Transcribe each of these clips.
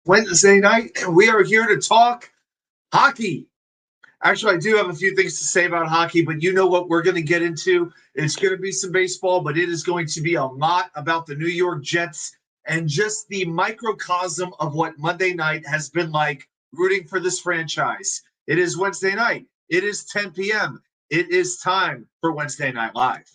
Wednesday night, and we are here to talk hockey. Actually, I do have a few things to say about hockey, but you know what we're going to get into. It's going to be some baseball, but it is going to be a lot about the New York Jets and just the microcosm of what Monday night has been like rooting for this franchise. It is Wednesday night. It is 10 p.m. It is time for Wednesday Night Live.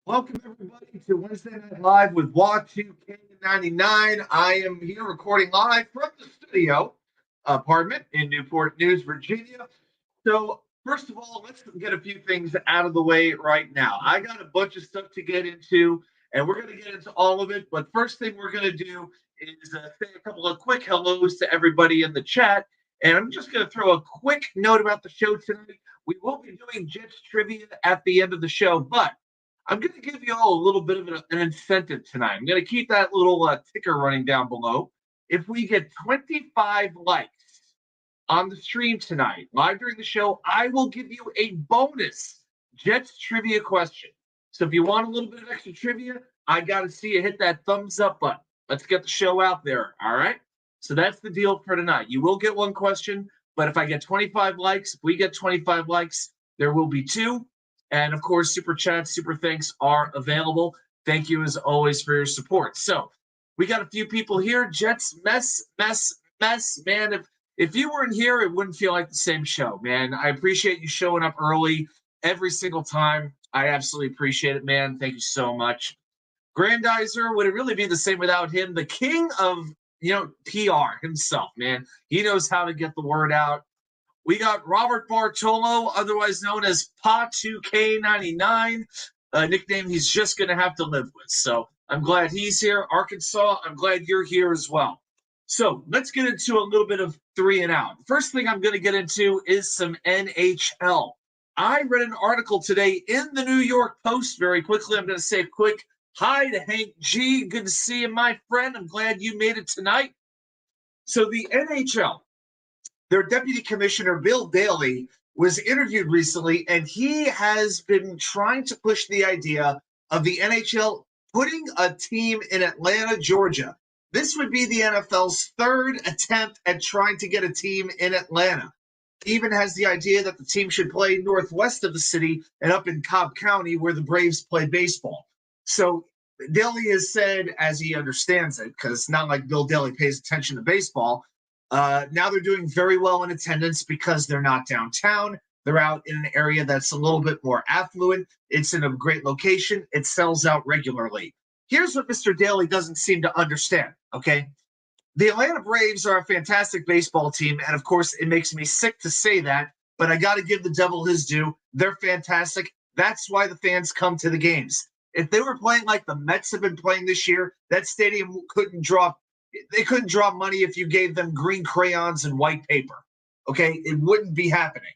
Welcome, everybody, to Wednesday Night Live with WA2K99. I am here recording live from the studio apartment in Newport News, Virginia. So, first of all, let's get a few things out of the way right now. I got a bunch of stuff to get into, and we're going to get into all of it. But first thing we're going to do is say a couple of quick hellos to everybody in the chat. And I'm just going to throw a quick note about the show tonight. We will be doing Jets trivia at the end of the show, but I'm going to give you all a little bit of an incentive tonight. I'm going to keep that little ticker running down below. If we get 25 likes on the stream tonight, live during the show, I will give you a bonus Jets trivia question. So if you want a little bit of extra trivia, I got to see you hit that thumbs up button. Let's get the show out there. All right. So that's the deal for tonight. You will get one question, but if I get 25 likes, if we get 25 likes, there will be two. And of course, super chats, super thanks are available. Thank you as always for your support. So we got a few people here. Jets mess. Man, if you weren't here, it wouldn't feel like the same show, man. I appreciate you showing up early every single time. I absolutely appreciate it, man. Thank you so much. Grandizer, would it really be the same without him? The king of, PR himself, man. He knows how to get the word out. We got Robert Bartolo, otherwise known as Pa2K99, a nickname he's just going to have to live with. So I'm glad he's here. Arkansas, I'm glad you're here as well. So let's get into a little bit of three and out. First thing I'm going to get into is some NHL. I read an article today in the New York Post. Very quickly, I'm going to say a quick hi to Hank G. Good to see you, my friend. I'm glad you made it tonight. So the NHL, their deputy commissioner, Bill Daly, was interviewed recently, and he has been trying to push the idea of the NHL putting a team in Atlanta, Georgia. This would be the NFL's third attempt at trying to get a team in Atlanta. He even has the idea that the team should play northwest of the city and up in Cobb County where the Braves play baseball. So Daly has said, as he understands it, because it's not like Bill Daly pays attention to baseball, now they're doing very well in attendance because they're not downtown. They're out in an area that's a little bit more affluent. It's in a great location. It sells out regularly. Here's what Mr. Daly doesn't seem to understand, okay? The Atlanta Braves are a fantastic baseball team, and of course, it makes me sick to say that, but I got to give the devil his due. They're fantastic. That's why the fans come to the games. If they were playing like the Mets have been playing this year, that stadium couldn't draw money if you gave them green crayons and white paper. Okay, it wouldn't be happening.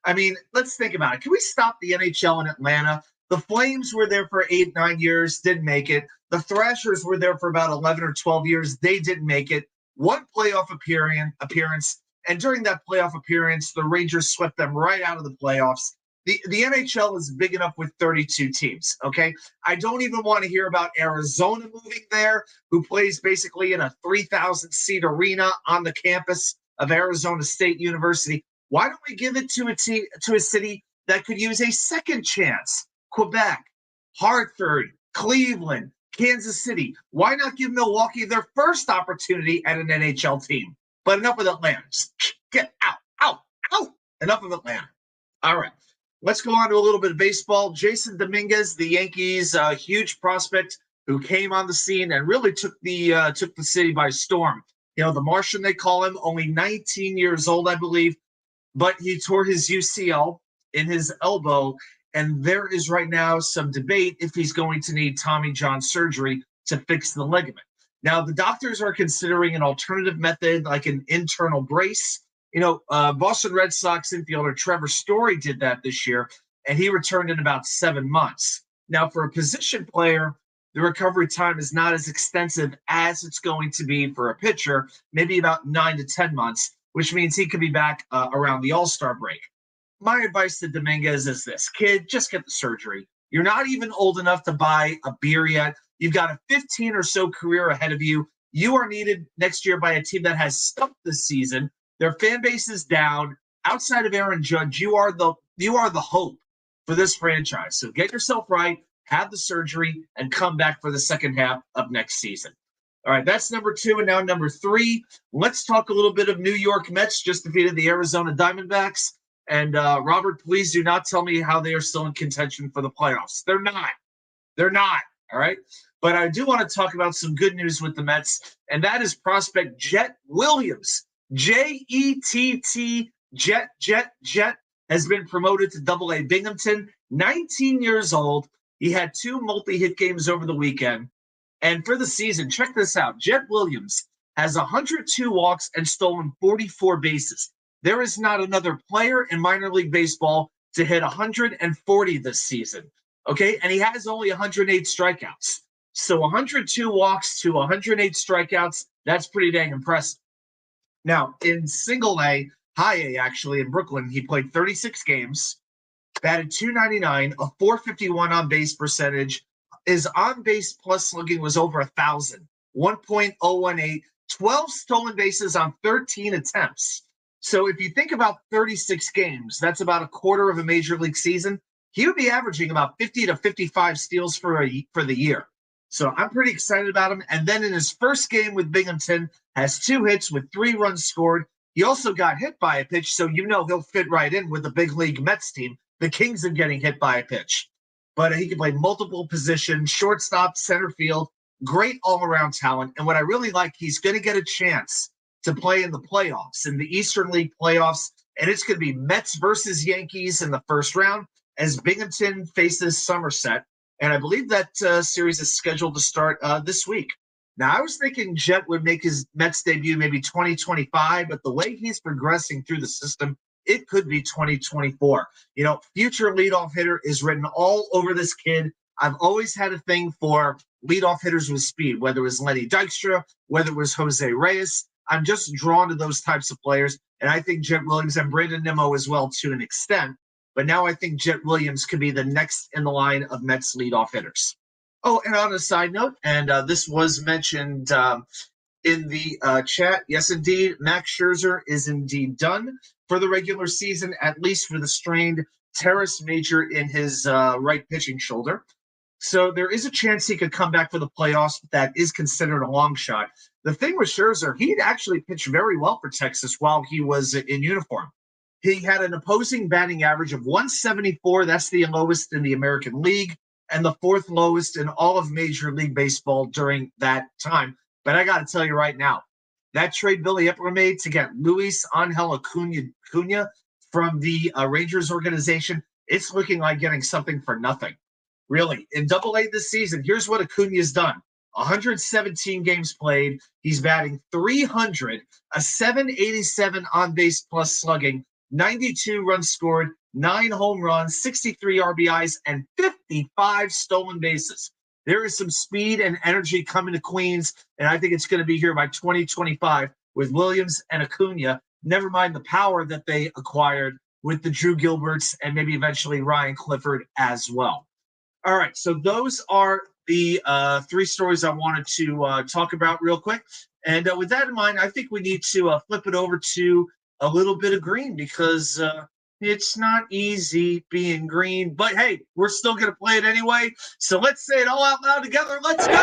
I mean, let's think about it. Can we stop the NHL in Atlanta? The Flames were there for 8-9 years, didn't make it. The Thrashers were there for about 11 or 12 years. They didn't make it. One playoff appearance, and during that playoff appearance, the Rangers swept them right out of the playoffs. The NHL is big enough with 32 teams, okay? I don't even want to hear about Arizona moving there, who plays basically in a 3,000-seat arena on the campus of Arizona State University. Why don't we give it to a city that could use a second chance? Quebec, Hartford, Cleveland, Kansas City. Why not give Milwaukee their first opportunity at an NHL team? But enough of Atlanta. Just get out. Enough of Atlanta. All right. let's go on to a little bit of baseball. Jason Dominguez, the Yankees, huge prospect who came on the scene and really took the city by storm. The Martian, they call him, only 19 years old, I believe, but he tore his UCL in his elbow, and there is right now some debate if he's going to need Tommy John surgery to fix the ligament. Now, the doctors are considering an alternative method, like an internal brace. Boston Red Sox infielder Trevor Story did that this year, and he returned in about 7 months. Now, for a position player, the recovery time is not as extensive as it's going to be for a pitcher, maybe about 9 to 10 months, which means he could be back around the All-Star break. My advice to Dominguez is this: kid, just get the surgery. You're not even old enough to buy a beer yet. You've got a 15 or so career ahead of you. You are needed next year by a team that has stumped this season. Their fan base is down. Outside of Aaron Judge, you are the hope for this franchise. So get yourself right, have the surgery, and come back for the second half of next season. All right, that's number 2. And now number 3, let's talk a little bit of New York Mets just defeated the Arizona Diamondbacks. And Robert, please do not tell me how they are still in contention for the playoffs. They're not. They're not. All right. But I do want to talk about some good news with the Mets, and that is prospect Jet Williams. Jett, Jet has been promoted to Double-A Binghamton. 19 years old. He had 2 multi-hit games over the weekend. And for the season, check this out. Jet Williams has 102 walks and stolen 44 bases. There is not another player in minor league baseball to hit 140 this season. Okay, and he has only 108 strikeouts. So 102 walks to 108 strikeouts, that's pretty dang impressive. Now, in single A, high A actually, in Brooklyn, he played 36 games, batted .299, a .451 on-base percentage. His on-base plus slugging was over 1,000, 1.018, 12 stolen bases on 13 attempts. So if you think about 36 games, that's about a quarter of a major league season. He would be averaging about 50 to 55 steals for the year. So I'm pretty excited about him. And then in his first game with Binghamton, has 2 hits with 3 runs scored. He also got hit by a pitch, so he'll fit right in with the big league Mets team. The Kings are getting hit by a pitch. But he can play multiple positions, shortstop, center field, great all-around talent. And what I really like, he's going to get a chance to play in the playoffs, in the Eastern League playoffs. And it's going to be Mets versus Yankees in the first round as Binghamton faces Somerset. And I believe that series is scheduled to start this week. Now, I was thinking Jet would make his Mets debut maybe 2025, but the way he's progressing through the system, it could be 2024. Future leadoff hitter is written all over this kid. I've always had a thing for leadoff hitters with speed, whether it was Lenny Dykstra, whether it was Jose Reyes. I'm just drawn to those types of players, and I think Jet Williams and Brandon Nimmo as well to an extent. But now I think Jet Williams could be the next in the line of Mets leadoff hitters. Oh, and on a side note, and this was mentioned in the chat, yes, indeed, Max Scherzer is indeed done for the regular season, at least for the strained teres major in his right pitching shoulder. So there is a chance he could come back for the playoffs, but that is considered a long shot. The thing with Scherzer, he'd actually pitched very well for Texas while he was in uniform. He had an opposing batting average of 174. That's the lowest in the American League and the 4th lowest in all of Major League Baseball during that time. But I got to tell you right now, that trade Billy Epler made to get Luis Angel Acuna from the Rangers organization, it's looking like getting something for nothing. Really, in Double-A this season, here's what Acuna's done. 117 games played. He's batting .300, a .787 on-base plus slugging, 92 runs scored, 9 home runs, 63 RBIs, and 55 stolen bases. There is some speed and energy coming to Queens, and I think it's going to be here by 2025 with Williams and Acuna. Never mind the power that they acquired with the Drew Gilberts and maybe eventually Ryan Clifford as well. All right, so those are the 3 stories I wanted to talk about real quick. And with that in mind, I think we need to flip it over to a little bit of green because it's not easy being green. But, hey, we're still going to play it anyway. So let's say it all out loud together. Let's go.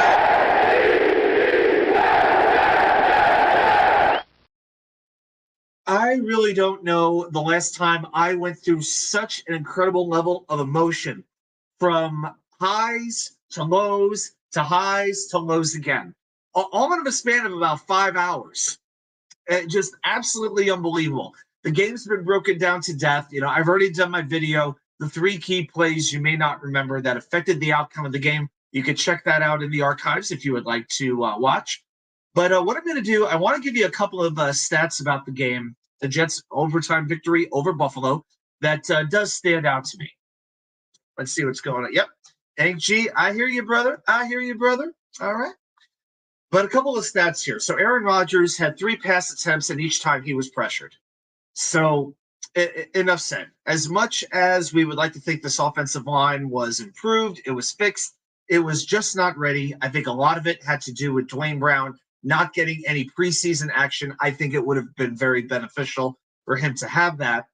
I really don't know the last time I went through such an incredible level of emotion, from highs to lows to highs to lows again, all in a span of about 5 hours. Just absolutely unbelievable. The game's been broken down to death. I've already done my video. The three key plays you may not remember that affected the outcome of the game. You could check that out in the archives if you would like to watch. But what I'm going to do, I want to give you a couple of stats about the game, the Jets' overtime victory over Buffalo, that does stand out to me. Let's see what's going on. Yep. Hank G, I hear you, brother. I hear you, brother. All right. But a couple of stats here. So Aaron Rodgers had 3 pass attempts, and each time he was pressured. So enough said. As much as we would like to think this offensive line was improved, it was fixed, it was just not ready. I think a lot of it had to do with Dwayne Brown not getting any preseason action. I think it would have been very beneficial for him to have that.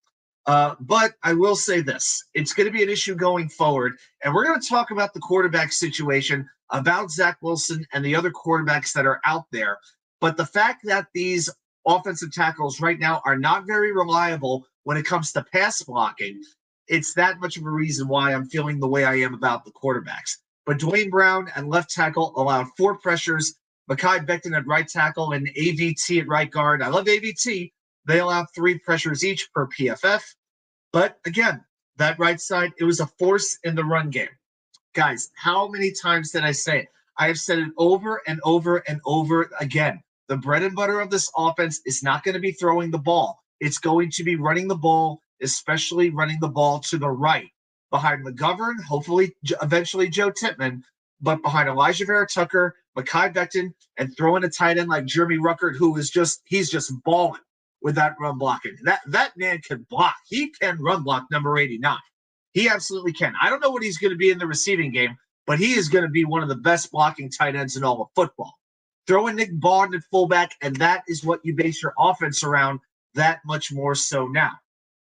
But I will say this. It's going to be an issue going forward. And we're going to talk about the quarterback situation, about Zach Wilson and the other quarterbacks that are out there. But the fact that these offensive tackles right now are not very reliable when it comes to pass blocking, it's that much of a reason why I'm feeling the way I am about the quarterbacks. But Dwayne Brown and left tackle allowed 4 pressures. Mekhi Becton at right tackle and AVT at right guard. I love AVT. They allowed 3 pressures each per PFF. But again, that right side, it was a force in the run game. Guys, how many times did I say it? I have said it over and over and over again. The bread and butter of this offense is not going to be throwing the ball. It's going to be running the ball, especially running the ball to the right. Behind McGovern, hopefully eventually Joe Tippmann, but behind Elijah Vera-Tucker, Mekhi Becton, and throwing a tight end like Jeremy Ruckert, he's just balling with that run blocking. That man can block. He can run block number 89. He absolutely can. I don't know what he's going to be in the receiving game, but he is going to be one of the best blocking tight ends in all of football. Throw in Nick Bawden at fullback, and that is what you base your offense around, that much more so now.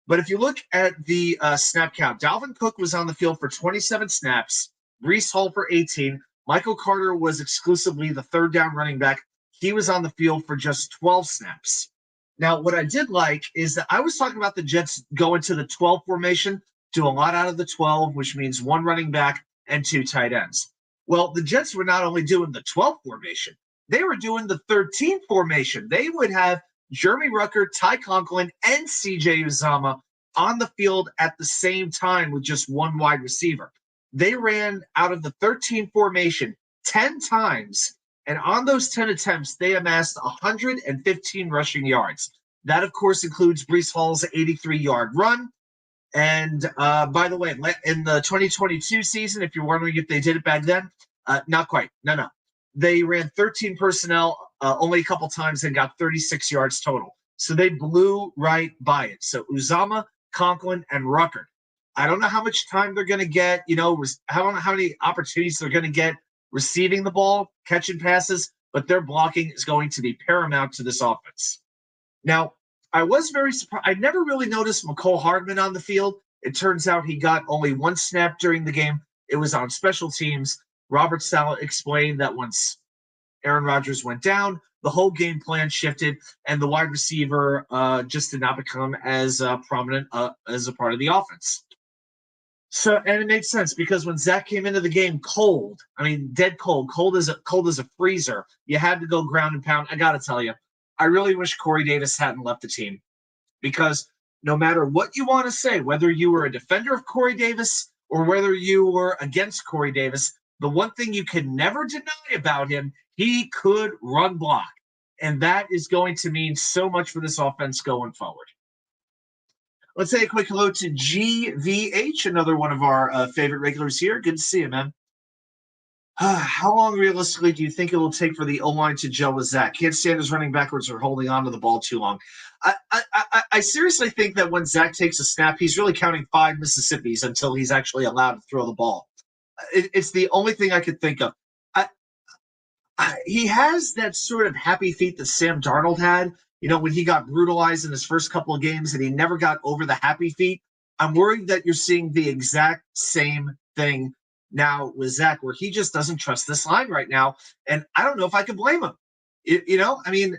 But if you look at the snap count, Dalvin Cook was on the field for 27 snaps, Breece Hall for 18, Michael Carter was exclusively the third down running back. He was on the field for just 12 snaps. Now, what I did like is that I was talking about the Jets going to the 12 formation, do a lot out of the 12, which means 1 running back and 2 tight ends. Well, the Jets were not only doing the 12 formation, they were doing the 13 formation. They would have Jeremy Ruckert, Ty Conklin, and CJ Uzomah on the field at the same time with just 1 wide receiver. They ran out of the 13 formation 10 times, and on those 10 attempts, they amassed 115 rushing yards. That, of course, includes Breece Hall's 83-yard run. And by the way, in the 2022 season, if you're wondering if they did it back then, not quite. No. They ran 13 personnel only a couple times and got 36 yards total. So they blew right by it. So Uzomah, Conklin, and Ruckert. I don't know how much time they're going to get, I don't know how many opportunities they're going to get receiving the ball, catching passes, but their blocking is going to be paramount to this offense. Now, I was very surprised. I never really noticed McCole Hardman on the field. It turns out he got only 1 snap during the game. It was on special teams. Robert Saleh explained that once Aaron Rodgers went down, the whole game plan shifted, and the wide receiver just did not become as prominent as a part of the offense. So, and it made sense because when Zach came into the game cold, dead cold as a freezer, you had to go ground and pound. I got to tell you, I really wish Corey Davis hadn't left the team, because no matter what you want to say, whether you were a defender of Corey Davis or whether you were against Corey Davis, the one thing you can never deny about him, he could run block. And that is going to mean so much for this offense going forward. Let's say a quick hello to GVH, another one of our favorite regulars here. Good to see you, man. How long realistically do you think it will take for the O-line to gel with Zach? Can't stand his running backwards or holding on to the ball too long. I seriously think that when Zach takes a snap, he's really counting 5 Mississippis until he's actually allowed to throw the ball. It's the only thing I could think of. He has that sort of happy feet that Sam Darnold had, when he got brutalized in his first couple of games and he never got over the happy feet. I'm worried that you're seeing the exact same thing now with Zach, where he just doesn't trust this line right now. And I don't know if I can blame him. I mean,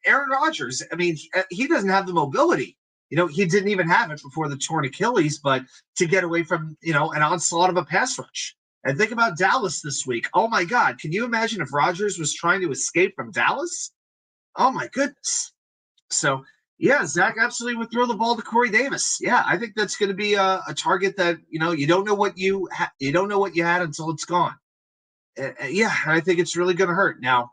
Aaron Rodgers, I mean, he doesn't have the mobility. He didn't even have it before the torn Achilles, but to get away from, an onslaught of a pass rush. And think about Dallas this week. Oh my God. Can you imagine if Rodgers was trying to escape from Dallas? Oh my goodness. So yeah, Zach absolutely would throw the ball to Corey Davis. Yeah, I think that's going to be a target that you don't know what you don't know what you had until it's gone. Yeah, I think it's really going to hurt. Now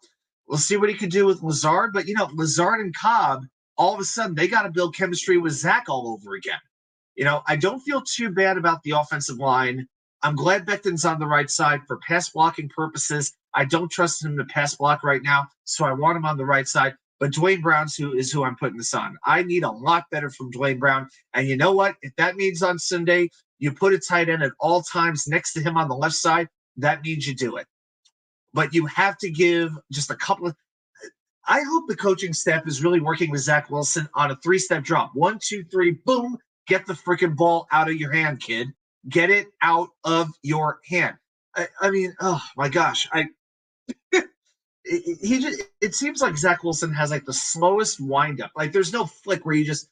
we'll see what he could do with Lazard, but Lazard and Cobb, all of a sudden they got to build chemistry with Zach all over again. I don't feel too bad about the offensive line. I'm glad Becton's on the right side for pass blocking purposes. I don't trust him to pass block right now, so I want him on the right side. But Dwayne Brown's who I'm putting this on. I need a lot better from Dwayne Brown. And you know what? If that means on Sunday you put a tight end at all times next to him on the left side, that means you do it. But you have to give just a couple of. I hope the coaching staff is really working with Zach Wilson on a 3-step drop. 1, 2, 3, boom. Get the freaking ball out of your hand, kid. Get it out of your hand. I mean, oh my gosh. It seems like Zach Wilson has like the slowest windup. Like there's no flick where you just,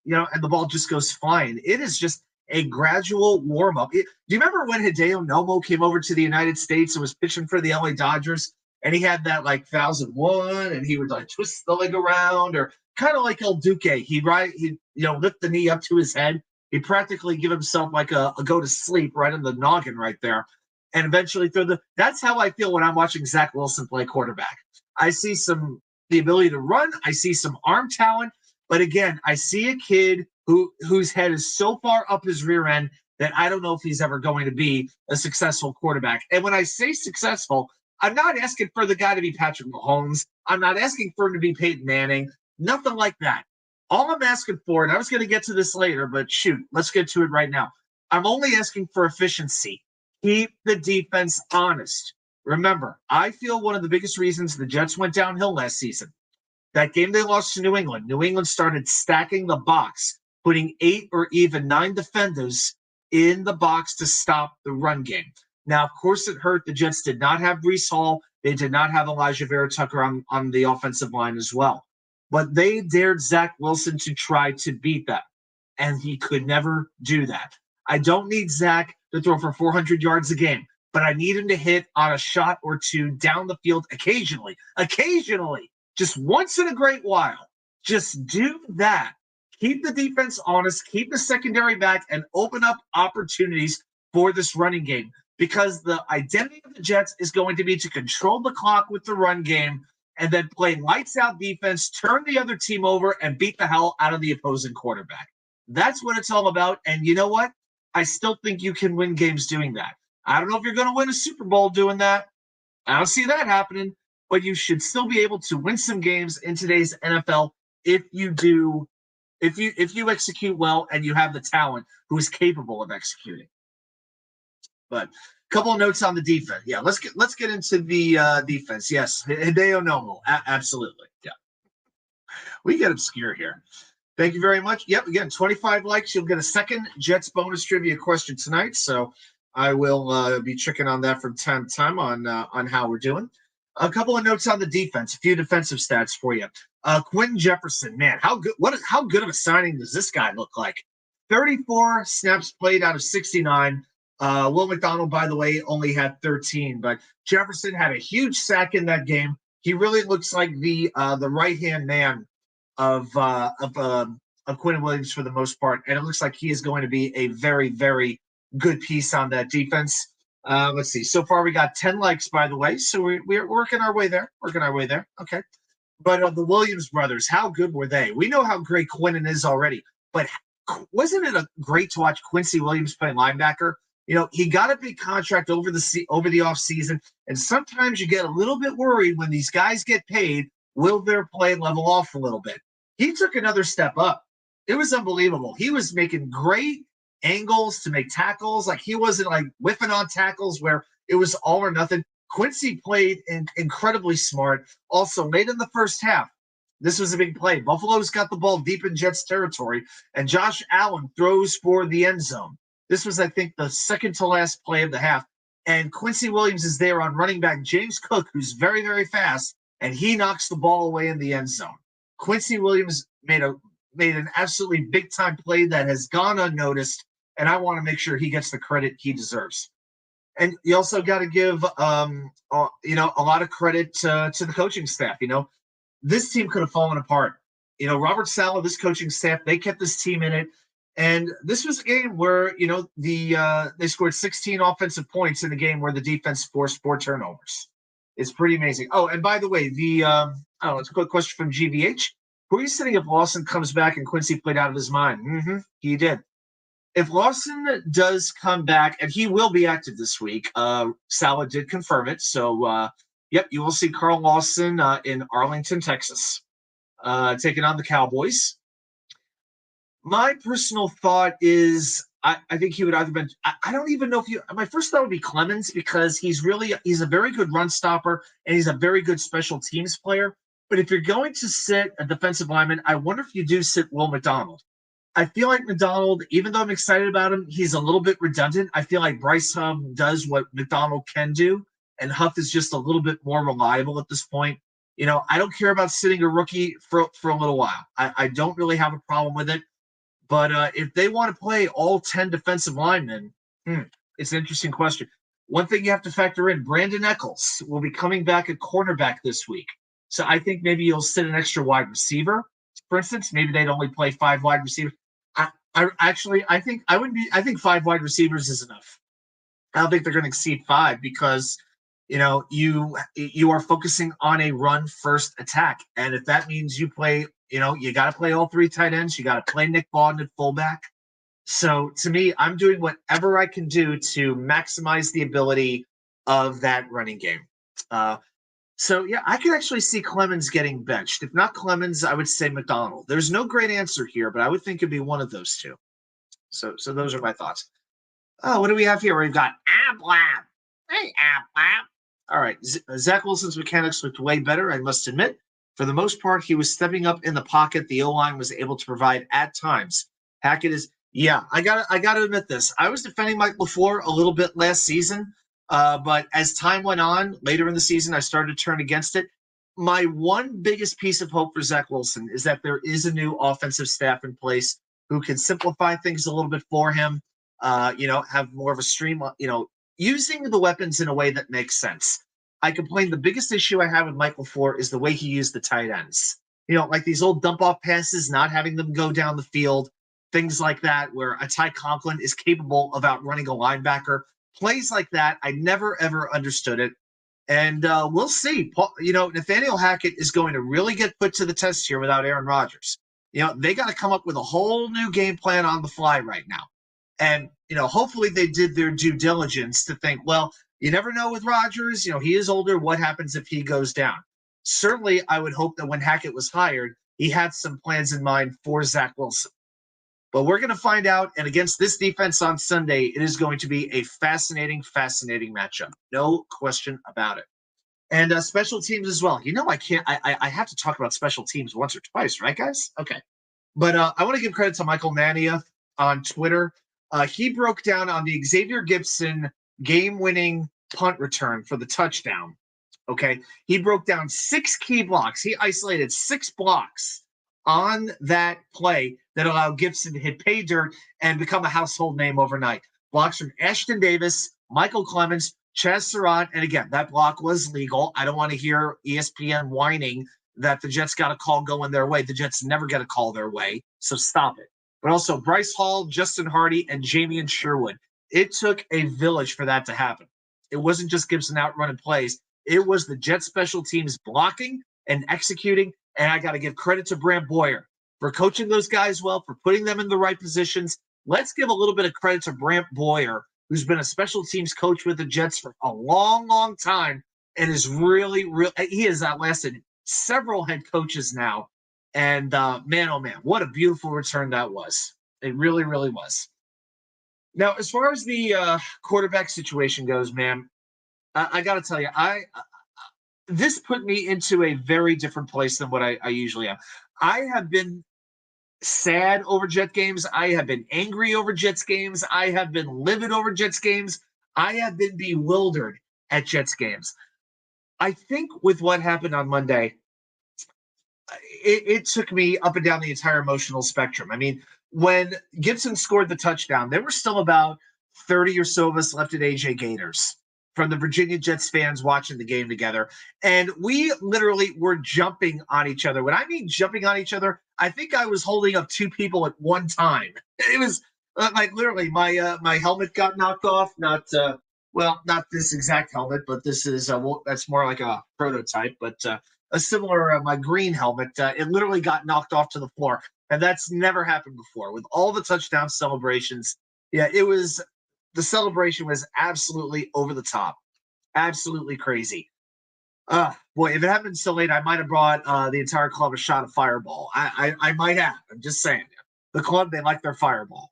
and the ball just goes flying. It is just a gradual warm up. Do you remember when Hideo Nomo came over to the United States and was pitching for the LA Dodgers? And he had that like 1,001, and he would like twist the leg around, or kind of like El Duque. He'd lift the knee up to his head. He'd practically give himself like a go to sleep right in the noggin right there, and eventually throw the. That's how I feel when I'm watching Zach Wilson play quarterback. I see the ability to run. I see some arm talent, but again, I see a kid whose head is so far up his rear end that I don't know if he's ever going to be a successful quarterback. And when I say successful, I'm not asking for the guy to be Patrick Mahomes. I'm not asking for him to be Peyton Manning. Nothing like that. All I'm asking for, and I was going to get to this later, but shoot, let's get to it right now. I'm only asking for efficiency. Keep the defense honest. Remember, I feel one of the biggest reasons the Jets went downhill last season, that game they lost to New England. New England started stacking the box, putting 8 or even 9 defenders in the box to stop the run game. Now, of course, it hurt. The Jets did not have Breece Hall. They did not have Elijah Vera Tucker on the offensive line as well. But they dared Zach Wilson to try to beat them, and he could never do that. I don't need Zach to throw for 400 yards a game, but I need him to hit on a shot or two down the field occasionally, just once in a great while. Just do that. Keep the defense honest, keep the secondary back, and open up opportunities for this running game. Because the identity of the Jets is going to be to control the clock with the run game and then play lights out defense, turn the other team over, and beat the hell out of the opposing quarterback. That's what it's all about. And you know what? I still think you can win games doing that. I don't know if you're going to win a Super Bowl doing that. I don't see that happening, but you should still be able to win some games in today's NFL if you execute well and you have the talent who is capable of executing. But a couple of notes on the defense. Yeah, let's get into the defense. Yes, Hideo Nomo, absolutely. Yeah, we get obscure here. Thank you very much. Yep, again, 25 likes. You'll get a second Jets bonus trivia question tonight. So I will be checking on that from time to time on how we're doing. A couple of notes on the defense. A few defensive stats for you. Quentin Jefferson, man, how good of a signing does this guy look like? 34 snaps played out of 69. Will McDonald, by the way, only had 13, but Jefferson had a huge sack in that game. He really looks like the right-hand man of Quentin Williams for the most part, and it looks like he is going to be a very, very good piece on that defense. Let's see. So far, we got 10 likes, by the way, so we're working our way there. Okay. But the Williams brothers, how good were they? We know how great Quentin is already, but wasn't it great to watch Quincy Williams play linebacker? He got a big contract over the offseason, and sometimes you get a little bit worried when these guys get paid. Will their play level off a little bit? He took another step up. It was unbelievable. He was making great angles to make tackles. Like he wasn't like whiffing on tackles where it was all or nothing. Quincy played incredibly smart. Also, late in the first half, this was a big play. Buffalo's got the ball deep in Jets territory, and Josh Allen throws for the end zone. This was, I think, the second to last play of the half. And Quincy Williams is there on running back James Cook, who's very, very fast, and he knocks the ball away in the end zone. Quincy Williams made an absolutely big time play that has gone unnoticed, and I want to make sure he gets the credit he deserves. And you also got to give a lot of credit to the coaching staff. This team could have fallen apart. Robert Saleh, this coaching staff, they kept this team in it. And this was a game where, they scored 16 offensive points in the game where the defense forced 4 turnovers. It's pretty amazing. Oh, and by the way, it's a quick question from GVH. Who are you sitting if Lawson comes back and Quincy played out of his mind? He did. If Lawson does come back, and he will be active this week, Saleh did confirm it. So, yep, you will see Carl Lawson in Arlington, Texas, taking on the Cowboys. My personal thought is I think he would either been – I don't even know if you – my first thought would be Clemens because he's a very good run stopper and he's a very good special teams player. But if you're going to sit a defensive lineman, I wonder if you do sit Will McDonald. I feel like McDonald, even though I'm excited about him, he's a little bit redundant. I feel like Bryce Huff does what McDonald can do, and Huff is just a little bit more reliable at this point. I don't care about sitting a rookie for a little while. I don't really have a problem with it. But if they want to play all 10 defensive linemen, it's an interesting question. One thing you have to factor in, Brandon Eccles will be coming back at cornerback this week. So I think maybe you'll sit an extra wide receiver. For instance, maybe they'd only play 5 wide receivers. I think 5 wide receivers is enough. I don't think they're going to exceed 5 because, you are focusing on a run first attack. And if that means you play, you got to play all 3 tight ends. You got to play Nick Bawden at fullback. So to me, I'm doing whatever I can do to maximize the ability of that running game. So, yeah, I could actually see Clemens getting benched. If not Clemens, I would say McDonald. There's no great answer here, but I would think it'd be one of those 2. So those are my thoughts. Oh, what do we have here? We've got Ablab. Hey, Ablab. All right. Zach Wilson's mechanics looked way better, I must admit. For the most part, he was stepping up in the pocket. The O-line was able to provide at times. Hackett is, yeah, I gotta admit this. I was defending Mike LaFleur a little bit last season. But as time went on, later in the season, I started to turn against it. My one biggest piece of hope for Zach Wilson is that there is a new offensive staff in place who can simplify things a little bit for him, have more of a stream, using the weapons in a way that makes sense. I complain the biggest issue I have with Mike LaFleur is the way he used the tight ends. Like these old dump-off passes, not having them go down the field, things like that, where a Ty Conklin is capable of outrunning a linebacker. Plays like that, I never, ever understood it. And we'll see. Nathaniel Hackett is going to really get put to the test here without Aaron Rodgers. They got to come up with a whole new game plan on the fly right now. And, hopefully they did their due diligence to think, well, you never know with Rodgers. He is older. What happens if he goes down? Certainly, I would hope that when Hackett was hired, he had some plans in mind for Zach Wilson. But we're going to find out, and against this defense on Sunday, it is going to be a fascinating, fascinating matchup. No question about it. And special teams as well. I have to talk about special teams once or twice, right, guys? Okay. But I want to give credit to Michael Nania on Twitter. He broke down on the Xavier Gibson game-winning punt return for the touchdown. Okay. He broke down 6 key blocks. He isolated 6 blocks on that play that allowed Gibson to hit pay dirt and become a household name overnight. Blocks from Ashton Davis, Michael Clemens, Chaz Surratt, and again, that block was legal. I don't want to hear ESPN whining that the Jets got a call going their way. The Jets never get a call their way, so stop it. But also Bryce Hall, Justin Hardy, and Jamian Sherwood. It took a village for that to happen. It wasn't just Gibson outrunning plays. It was the Jets special teams blocking and executing. And I got to give credit to Brant Boyer for coaching those guys well, for putting them in the right positions. Let's give a little bit of credit to Brant Boyer, who's been a special teams coach with the Jets for a long, long time and is really, he has outlasted several head coaches now. And man, oh man, what a beautiful return that was. It really, really was. Now, as far as the quarterback situation goes, man, I got to tell you, this put me into a very different place than what I usually am. I have been sad over Jet games. I have been angry over Jets games. I have been livid over Jets games. I have been bewildered at Jets games. I think with what happened on Monday, it took me up and down the entire emotional spectrum. I mean, when Gibson scored the touchdown, there were still about 30 or so of us left at AJ Gators from the Virginia Jets fans watching the game together. And we literally were jumping on each other. When I mean jumping on each other, I think I was holding up two people at one time. It was like literally my helmet got knocked off. Not this exact helmet, but this is that's more like a prototype. But a similar my green helmet. It literally got knocked off to the floor, and that's never happened before. With all the touchdown celebrations, yeah, it was the celebration was absolutely over the top, absolutely crazy. Boy, if it hadn't been so late, I might have brought the entire club a shot of Fireball. I might have. I'm just saying. The club, they like their Fireball.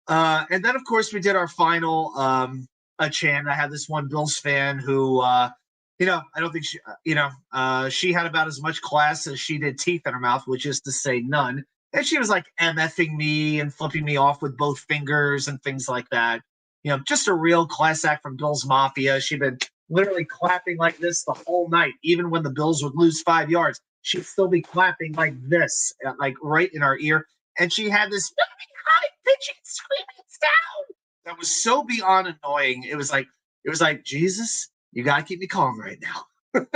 And then, of course, we did our final a chant. I had this one Bills fan who, I don't think she had about as much class as she did teeth in her mouth, which is to say none. And she was like MFing me and flipping me off with both fingers and things like that. Just a real class act from Bills Mafia. She'd been literally clapping like this the whole night, even when the Bills would lose 5 yards. She'd still be clapping like this, like right in our ear. And she had this high pitching screaming sound that was so beyond annoying. It was like Jesus, you gotta keep me calm right now.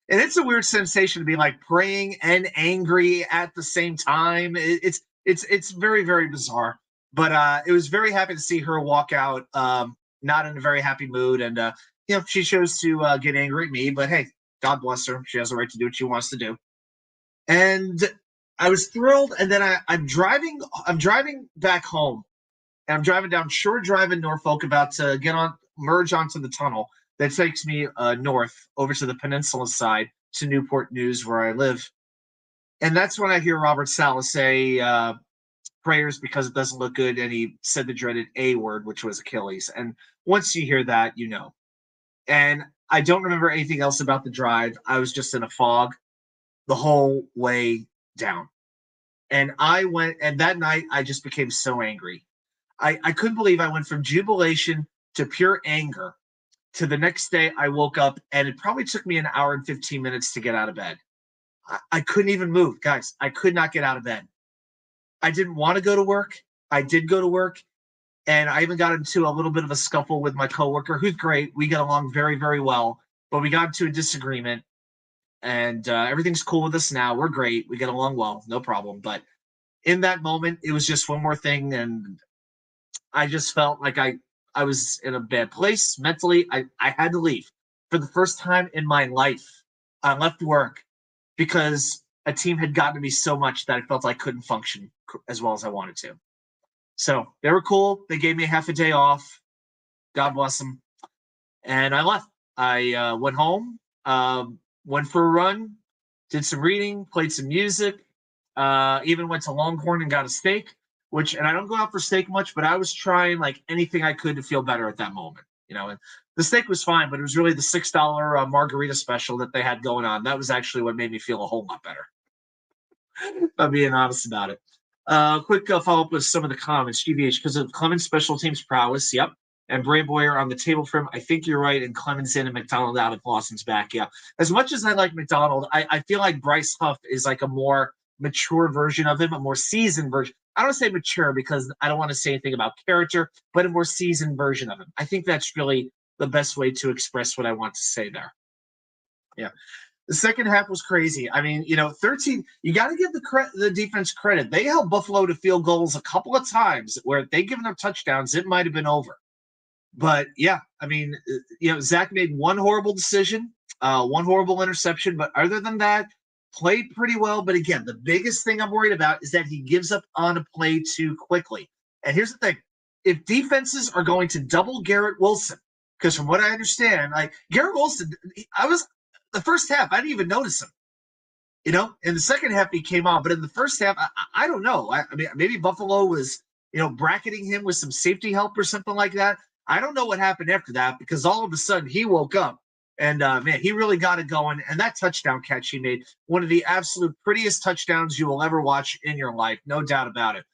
And it's a weird sensation to be like praying and angry at the same time. It's very, very bizarre. But it was very happy to see her walk out, not in a very happy mood. And she chose to get angry at me. But hey, God bless her. She has a right to do what she wants to do. And I was thrilled. And then I'm driving back home. And I'm driving down Shore Drive in Norfolk, about to merge onto the tunnel that takes me north over to the peninsula side to Newport News, where I live. And that's when I hear Robert Saleh say prayers because it doesn't look good. And he said the dreaded A word, which was Achilles. And once you hear that, you know. And I don't remember anything else about the drive. I was just in a fog the whole way down. And that night I just became so angry. I couldn't believe I went from jubilation to pure anger to the next day. I woke up and it probably took me an hour and 15 minutes to get out of bed. I couldn't even move, guys. I could not get out of bed. I didn't want to go to work. I did go to work, and I even got into a little bit of a scuffle with my coworker, who's great. We get along very, very well, but we got into a disagreement, and everything's cool with us now. We're great. We get along well, no problem. But in that moment, it was just one more thing, and I just felt like I was in a bad place mentally. I had to leave. For the first time in my life, I left work because a team had gotten to me so much that I felt I couldn't function as well as I wanted to. So they were cool. They gave me half a day off. God bless them. And I left. I went home, went for a run, did some reading, played some music, even went to Longhorn and got a steak. And I don't go out for steak much, but I was trying like anything I could to feel better at that moment. And the steak was fine, but it was really the $6 margarita special that they had going on. That was actually what made me feel a whole lot better. I'm being honest about it. Quick follow-up with some of the comments. GBH, because of Clemens' special teams prowess, yep. And Bray Boyer on the table for him. I think you're right. And Clemens in and McDonald out of Lawson's back, yeah. As much as I like McDonald, I feel like Bryce Huff is like a more mature version of him, a more seasoned version. I don't say mature because I don't want to say anything about character, but a more seasoned version of him. I think that's really the best way to express what I want to say there. Yeah. The second half was crazy. I mean, 13, you got to give the defense credit. They held Buffalo to field goals a couple of times where if they'd given up touchdowns, it might have been over. But, yeah, I mean, Zach made one horrible decision, one horrible interception. But other than that, played pretty well. But, again, the biggest thing I'm worried about is that he gives up on a play too quickly. And here's the thing. If defenses are going to double Garrett Wilson, because from what I understand, like Garrett Wilson, the first half, I didn't even notice him. In the second half, he came on. But in the first half, I don't know. I mean, maybe Buffalo was, bracketing him with some safety help or something like that. I don't know what happened after that because all of a sudden he woke up and, man, he really got it going. And that touchdown catch he made, one of the absolute prettiest touchdowns you will ever watch in your life, no doubt about it.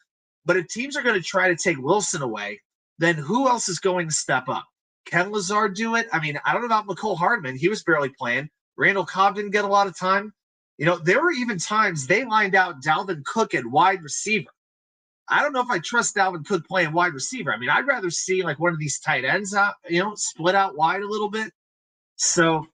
But if teams are going to try to take Wilson away, then who else is going to step up? Can Lazard do it? I mean, I don't know about McCole Hardman. He was barely playing. Randall Cobb didn't get a lot of time. There were even times they lined out Dalvin Cook at wide receiver. I don't know if I trust Dalvin Cook playing wide receiver. I mean, I'd rather see like one of these tight ends out, split out wide a little bit. So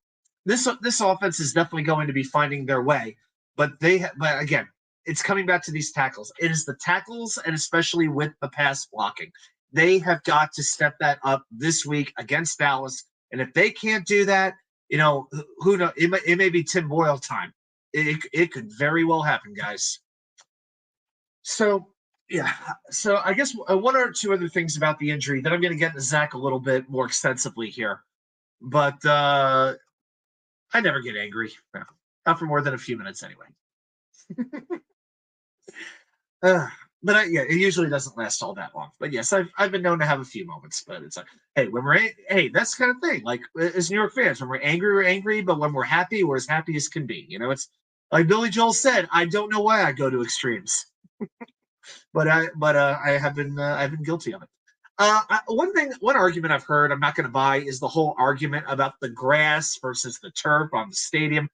this offense is definitely going to be finding their way. But again, it's coming back to these tackles. It is the tackles, and especially with the pass blocking. They have got to step that up this week against Dallas. And if they can't do that, who knows? It may be Tim Boyle time. It could very well happen, guys. So, yeah. So I guess one or two other things about the injury that I'm going to get into Zach a little bit more extensively here. But I never get angry. No, not for more than a few minutes anyway. But it usually doesn't last all that long. But yes, I've been known to have a few moments. But it's like, hey, that's the kind of thing. Like as New York fans, when we're angry. But when we're happy, we're as happy as can be. It's like Billy Joel said. I don't know why I go to extremes, but I have been guilty of it. One argument I've heard I'm not going to buy is the whole argument about the grass versus the turf on the stadium.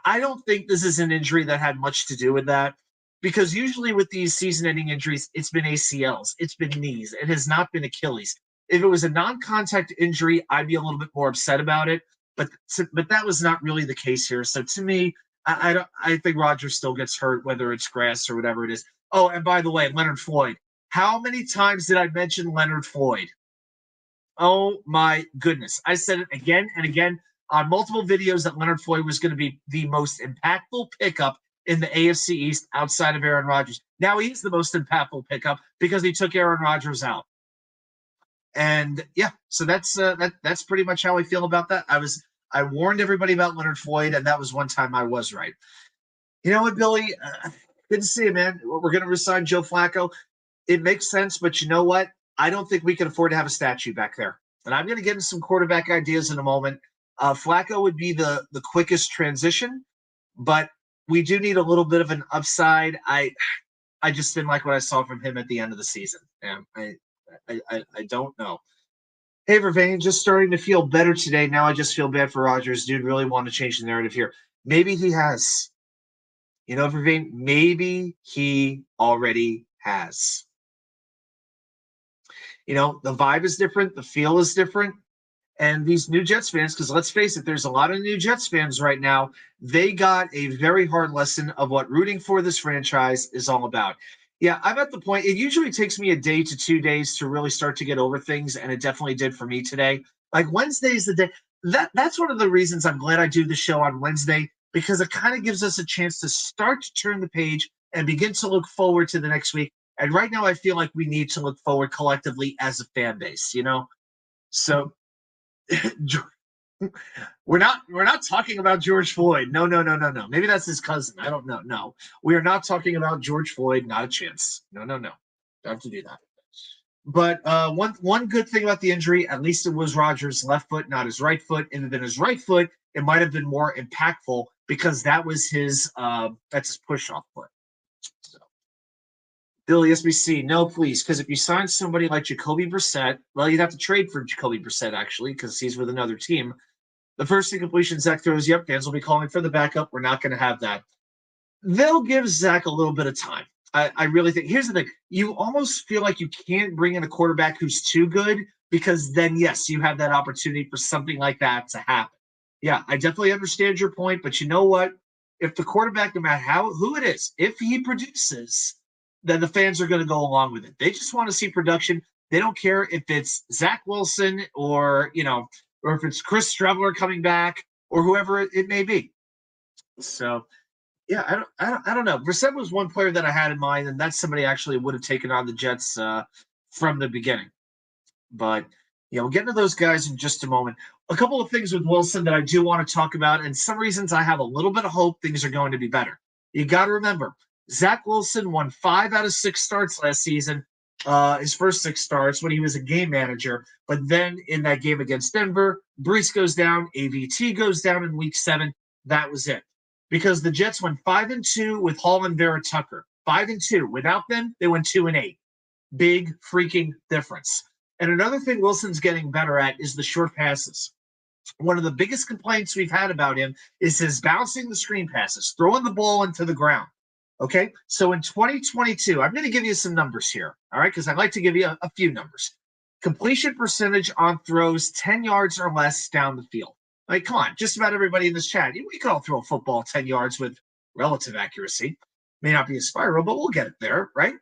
I don't think this is an injury that had much to do with that, because usually with these season-ending injuries, it's been ACLs, it's been knees, it has not been Achilles. If it was a non-contact injury, I'd be a little bit more upset about it, but that was not really the case here. So to me, I think Rodgers still gets hurt, whether it's grass or whatever it is. Oh, and by the way, Leonard Floyd. How many times did I mention Leonard Floyd? Oh my goodness. I said it again and again on multiple videos that Leonard Floyd was going to be the most impactful pickup in the AFC East outside of Aaron Rodgers. Now he's the most impactful pickup because he took Aaron Rodgers out. And yeah, so that's pretty much how I feel about that. I warned everybody about Leonard Floyd, and that was one time I was right. You know what, Billy? Good to see you, man. We're going to resign Joe Flacco. It makes sense, but you know what? I don't think we can afford to have a statue back there. And I'm going to get into some quarterback ideas in a moment. Flacco would be the quickest transition, but we do need a little bit of an upside. I just didn't like what I saw from him at the end of the season. I don't know. Hey, Vervain, just starting to feel better today. Now I just feel bad for Rodgers. Dude, really want to change the narrative here. Maybe he has. Vervain, maybe he already has. The vibe is different. The feel is different. And these new Jets fans, because let's face it, there's a lot of new Jets fans right now. They got a very hard lesson of what rooting for this franchise is all about. Yeah, I'm at the point. It usually takes me a day to 2 days to really start to get over things, and it definitely did for me today. Like Wednesday is the day. That's one of the reasons I'm glad I do the show on Wednesday, because it kind of gives us a chance to start to turn the page and begin to look forward to the next week. And right now, I feel like we need to look forward collectively as a fan base. So we're not talking about George Floyd. No. Maybe that's his cousin. I don't know. No, we are not talking about George Floyd. Not a chance. No. Don't have to do that. But one good thing about the injury, at least it was Rodgers' left foot, not his right foot. And then his right foot, it might have been more impactful because that was his push-off foot. So, Billy SBC, no, please, because if you sign somebody like Jacoby Brissett, well, you'd have to trade for Jacoby Brissett, actually, because he's with another team. The first incompletion Zach throws, yep, fans will be calling for the backup. We're not going to have that. They'll give Zach a little bit of time. I really think. Here's the thing. You almost feel like you can't bring in a quarterback who's too good, because then, yes, you have that opportunity for something like that to happen. Yeah, I definitely understand your point, but you know what? If the quarterback, no matter who it is, if he produces, then the fans are going to go along with it. They just want to see production. They don't care if it's Zach Wilson or if it's Chris Streveler coming back or whoever it may be. So, yeah, I don't know. Brissett was one player that I had in mind, and that's somebody actually would have taken on the Jets from the beginning. But, we'll get into those guys in just a moment. A couple of things with Wilson that I do want to talk about, and some reasons I have a little bit of hope things are going to be better. You got to remember, Zach Wilson won 5 out of 6 starts last season, his first 6 starts when he was a game manager. But then in that game against Denver, Brees goes down, AVT goes down in week 7. That was it. Because the Jets went 5-2 with Hall and Vera Tucker. 5-2. Without them, they went 2-8. Big freaking difference. And another thing Wilson's getting better at is the short passes. One of the biggest complaints we've had about him is his bouncing the screen passes, throwing the ball into the ground. Okay, so in 2022, I'm going to give you some numbers here, all right, because I'd like to give you a few numbers. Completion percentage on throws 10 yards or less down the field. Like, come on, just about everybody in this chat, we can all throw a football 10 yards with relative accuracy. May not be a spiral, but we'll get it there, right?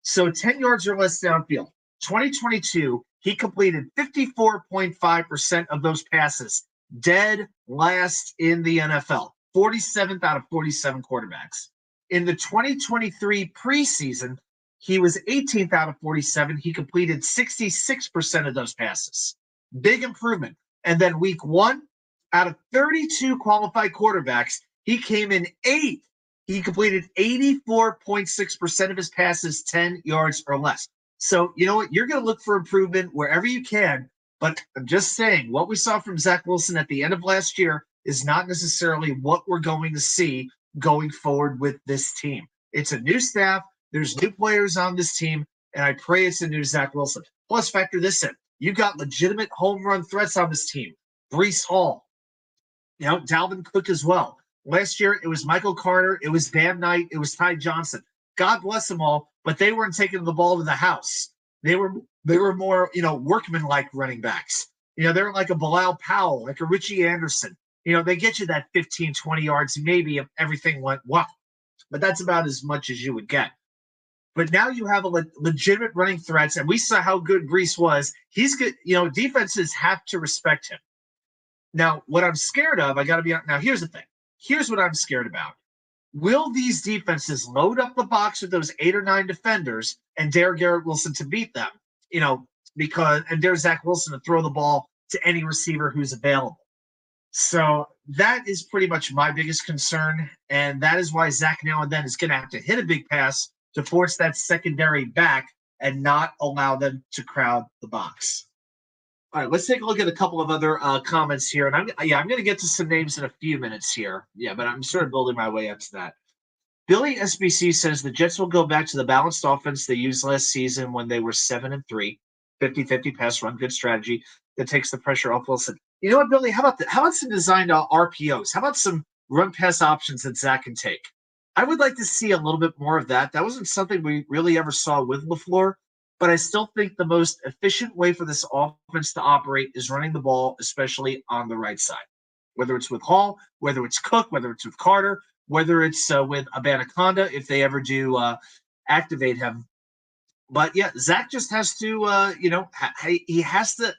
So 10 yards or less downfield. 2022, he completed 54.5% of those passes, dead last in the NFL, 47th out of 47 quarterbacks. In the 2023 preseason, he was 18th out of 47. He completed 66% of those passes. Big improvement. And then week 1, out of 32 qualified quarterbacks, he came in 8th. He completed 84.6% of his passes 10 yards or less. So, you know what? You're going to look for improvement wherever you can. But I'm just saying, what we saw from Zach Wilson at the end of last year is not necessarily what we're going to see going forward with this team. It's a new staff. There's new players on this team. And I pray it's a new Zach Wilson. Plus, factor this in. You've got legitimate home run threats on this team. Breece Hall, Dalvin Cook as well. Last year, it was Michael Carter, it was Bam Knight, it was Ty Johnson. God bless them all, but they weren't taking the ball to the house. They were more, workman-like running backs. They're like a Bilal Powell, like a Richie Anderson. They get you that 15, 20 yards, maybe if everything went well. But that's about as much as you would get. But now you have a legitimate running threats, and we saw how good Breece was. He's good. Defenses have to respect him. Now, what I'm scared of, now here's the thing. Here's what I'm scared about. Will these defenses load up the box with those 8 or 9 defenders and dare Garrett Wilson to beat them? And dare Zach Wilson to throw the ball to any receiver who's available. So that is pretty much my biggest concern. And that is why Zach now and then is going to have to hit a big pass to force that secondary back and not allow them to crowd the box. All right, let's take a look at a couple of other comments here. And I'm going to get to some names in a few minutes here. Yeah, but I'm sort of building my way up to that. Billy SBC says the Jets will go back to the balanced offense they used last season when they were 7-3, 50-50 pass run, good strategy that takes the pressure off Wilson. You know what, Billy? How about some designed RPOs? How about some run pass options that Zach can take? I would like to see a little bit more of that. That wasn't something we really ever saw with LaFleur, but I still think the most efficient way for this offense to operate is running the ball, especially on the right side. Whether it's with Hall, whether it's Cook, whether it's with Carter, whether it's with Abanaconda, if they ever do activate him. But yeah, Zach just has to, he has to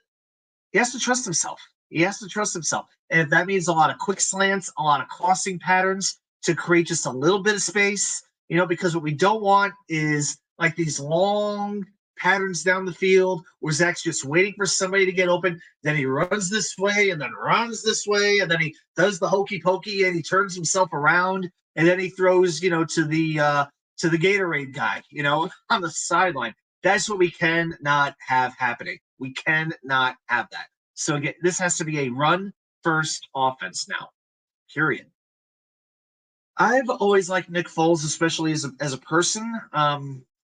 trust himself. He has to trust himself. And if that means a lot of quick slants, a lot of crossing patterns to create just a little bit of space, because what we don't want is like these long patterns down the field where Zach's just waiting for somebody to get open. Then he runs this way and then runs this way. And then he does the hokey pokey and he turns himself around. And then he throws, to the Gatorade guy, on the sideline. That's what we cannot have happening. We cannot have that. So again, this has to be a run-first offense now, period. I've always liked Nick Foles, especially as a person.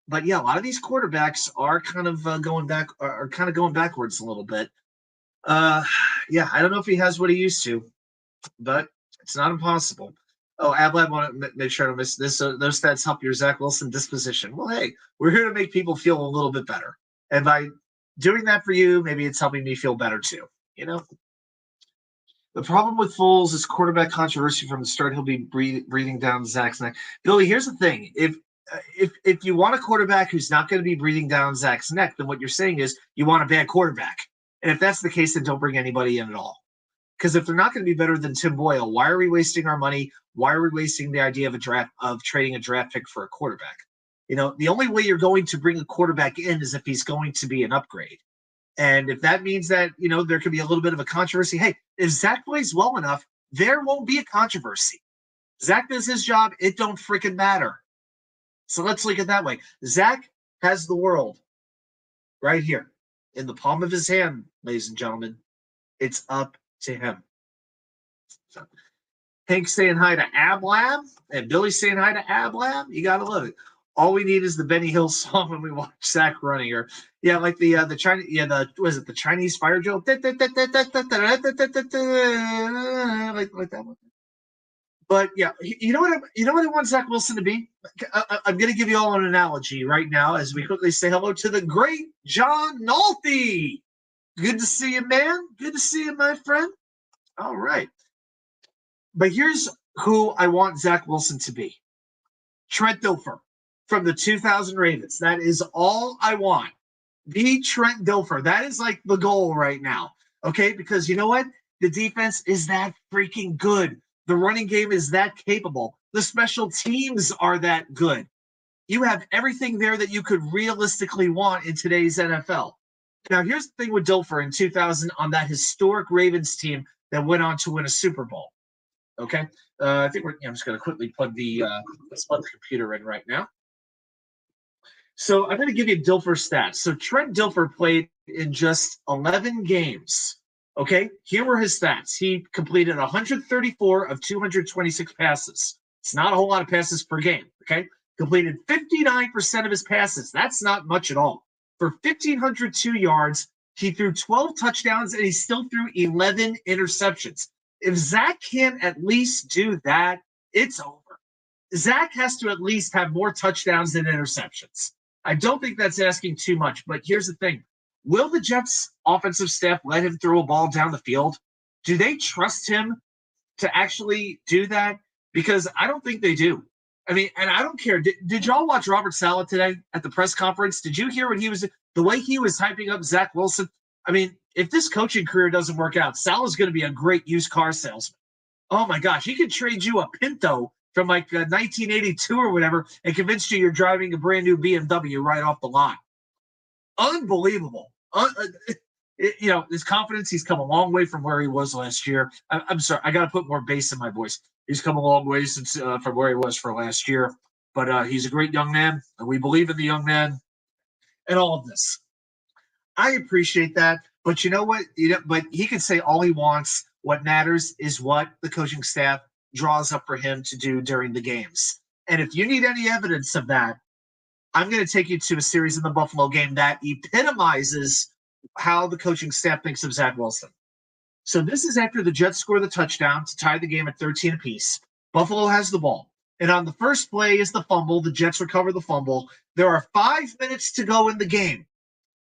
But yeah, a lot of these quarterbacks are kind of going backwards a little bit. Yeah, I don't know if he has what he used to, but it's not impossible. Oh, Ablab want to make sure I don't miss this. So those stats help your Zach Wilson disposition. Well, hey, we're here to make people feel a little bit better, and by doing that for you, maybe it's helping me feel better too. The problem with Foles is quarterback controversy from the start. He'll be breathing down Zach's neck. Billy, here's the thing: if you want a quarterback who's not going to be breathing down Zach's neck, then what you're saying is you want a bad quarterback. And if that's the case, then don't bring anybody in at all. Because if they're not going to be better than Tim Boyle, why are we wasting our money? Why are we wasting the idea of trading a draft pick for a quarterback? The only way you're going to bring a quarterback in is if he's going to be an upgrade. And if that means that, there could be a little bit of a controversy, hey, if Zach plays well enough, there won't be a controversy. Zach does his job. It don't freaking matter. So let's look at it that way. Zach has the world right here in the palm of his hand, ladies and gentlemen. It's up to him. So, Hank saying hi to Ablab and Billy saying hi to Ablab. You got to love it. All we need is the Benny Hill song when we watch Zach running, or like the Chinese, the Chinese fire drill, like that one. But yeah, you know what I want Zach Wilson to be. I'm going to give you all an analogy right now as we quickly say hello to the great John Nolte. Good to see you, man. Good to see you, my friend. All right. But here's who I want Zach Wilson to be. Trent Dilfer from the 2000 Ravens. That is all I want. Be Trent Dilfer. That is like the goal right now. Okay? Because you know what? The defense is that freaking good. The running game is that capable. The special teams are that good. You have everything there that you could realistically want in today's NFL. Now, here's the thing with Dilfer in 2000 on that historic Ravens team that went on to win a Super Bowl. Okay, I think I'm just going to quickly plug let's plug the computer in right now. So I'm going to give you Dilfer's stats. So Trent Dilfer played in just 11 games. Okay, here were his stats. He completed 134 of 226 passes. It's not a whole lot of passes per game. Okay, completed 59% of his passes. That's not much at all. For 1,502 yards, he threw 12 touchdowns and he still threw 11 interceptions. If Zach can't at least do that, it's over. Zach has to at least have more touchdowns than interceptions. I don't think that's asking too much, but here's the thing. Will the Jets offensive staff let him throw a ball down the field? Do they trust him to actually do that? Because I don't think they do. I mean, and I don't care. Did y'all watch Robert Saleh today at the press conference? Did you hear what the way he was hyping up Zach Wilson? I mean, if this coaching career doesn't work out, Saleh's going to be a great used car salesman. Oh my gosh, he could trade you a Pinto from like 1982 or whatever and convince you you're driving a brand new BMW right off the lot. Unbelievable. His confidence, he's come a long way from where he was last year. I'm sorry, I got to put more bass in my voice. He's come a long way since from where he was for last year. But he's a great young man, and we believe in the young man and all of this. I appreciate that. But you know what? But he can say all he wants. What matters is what the coaching staff draws up for him to do during the games. And if you need any evidence of that, I'm going to take you to a series in the Buffalo game that epitomizes how the coaching staff thinks of Zach Wilson. So this is after the Jets score the touchdown to tie the game at 13 apiece. Buffalo has the ball. And on the first play is the fumble. The Jets recover the fumble. There are 5 minutes to go in the game.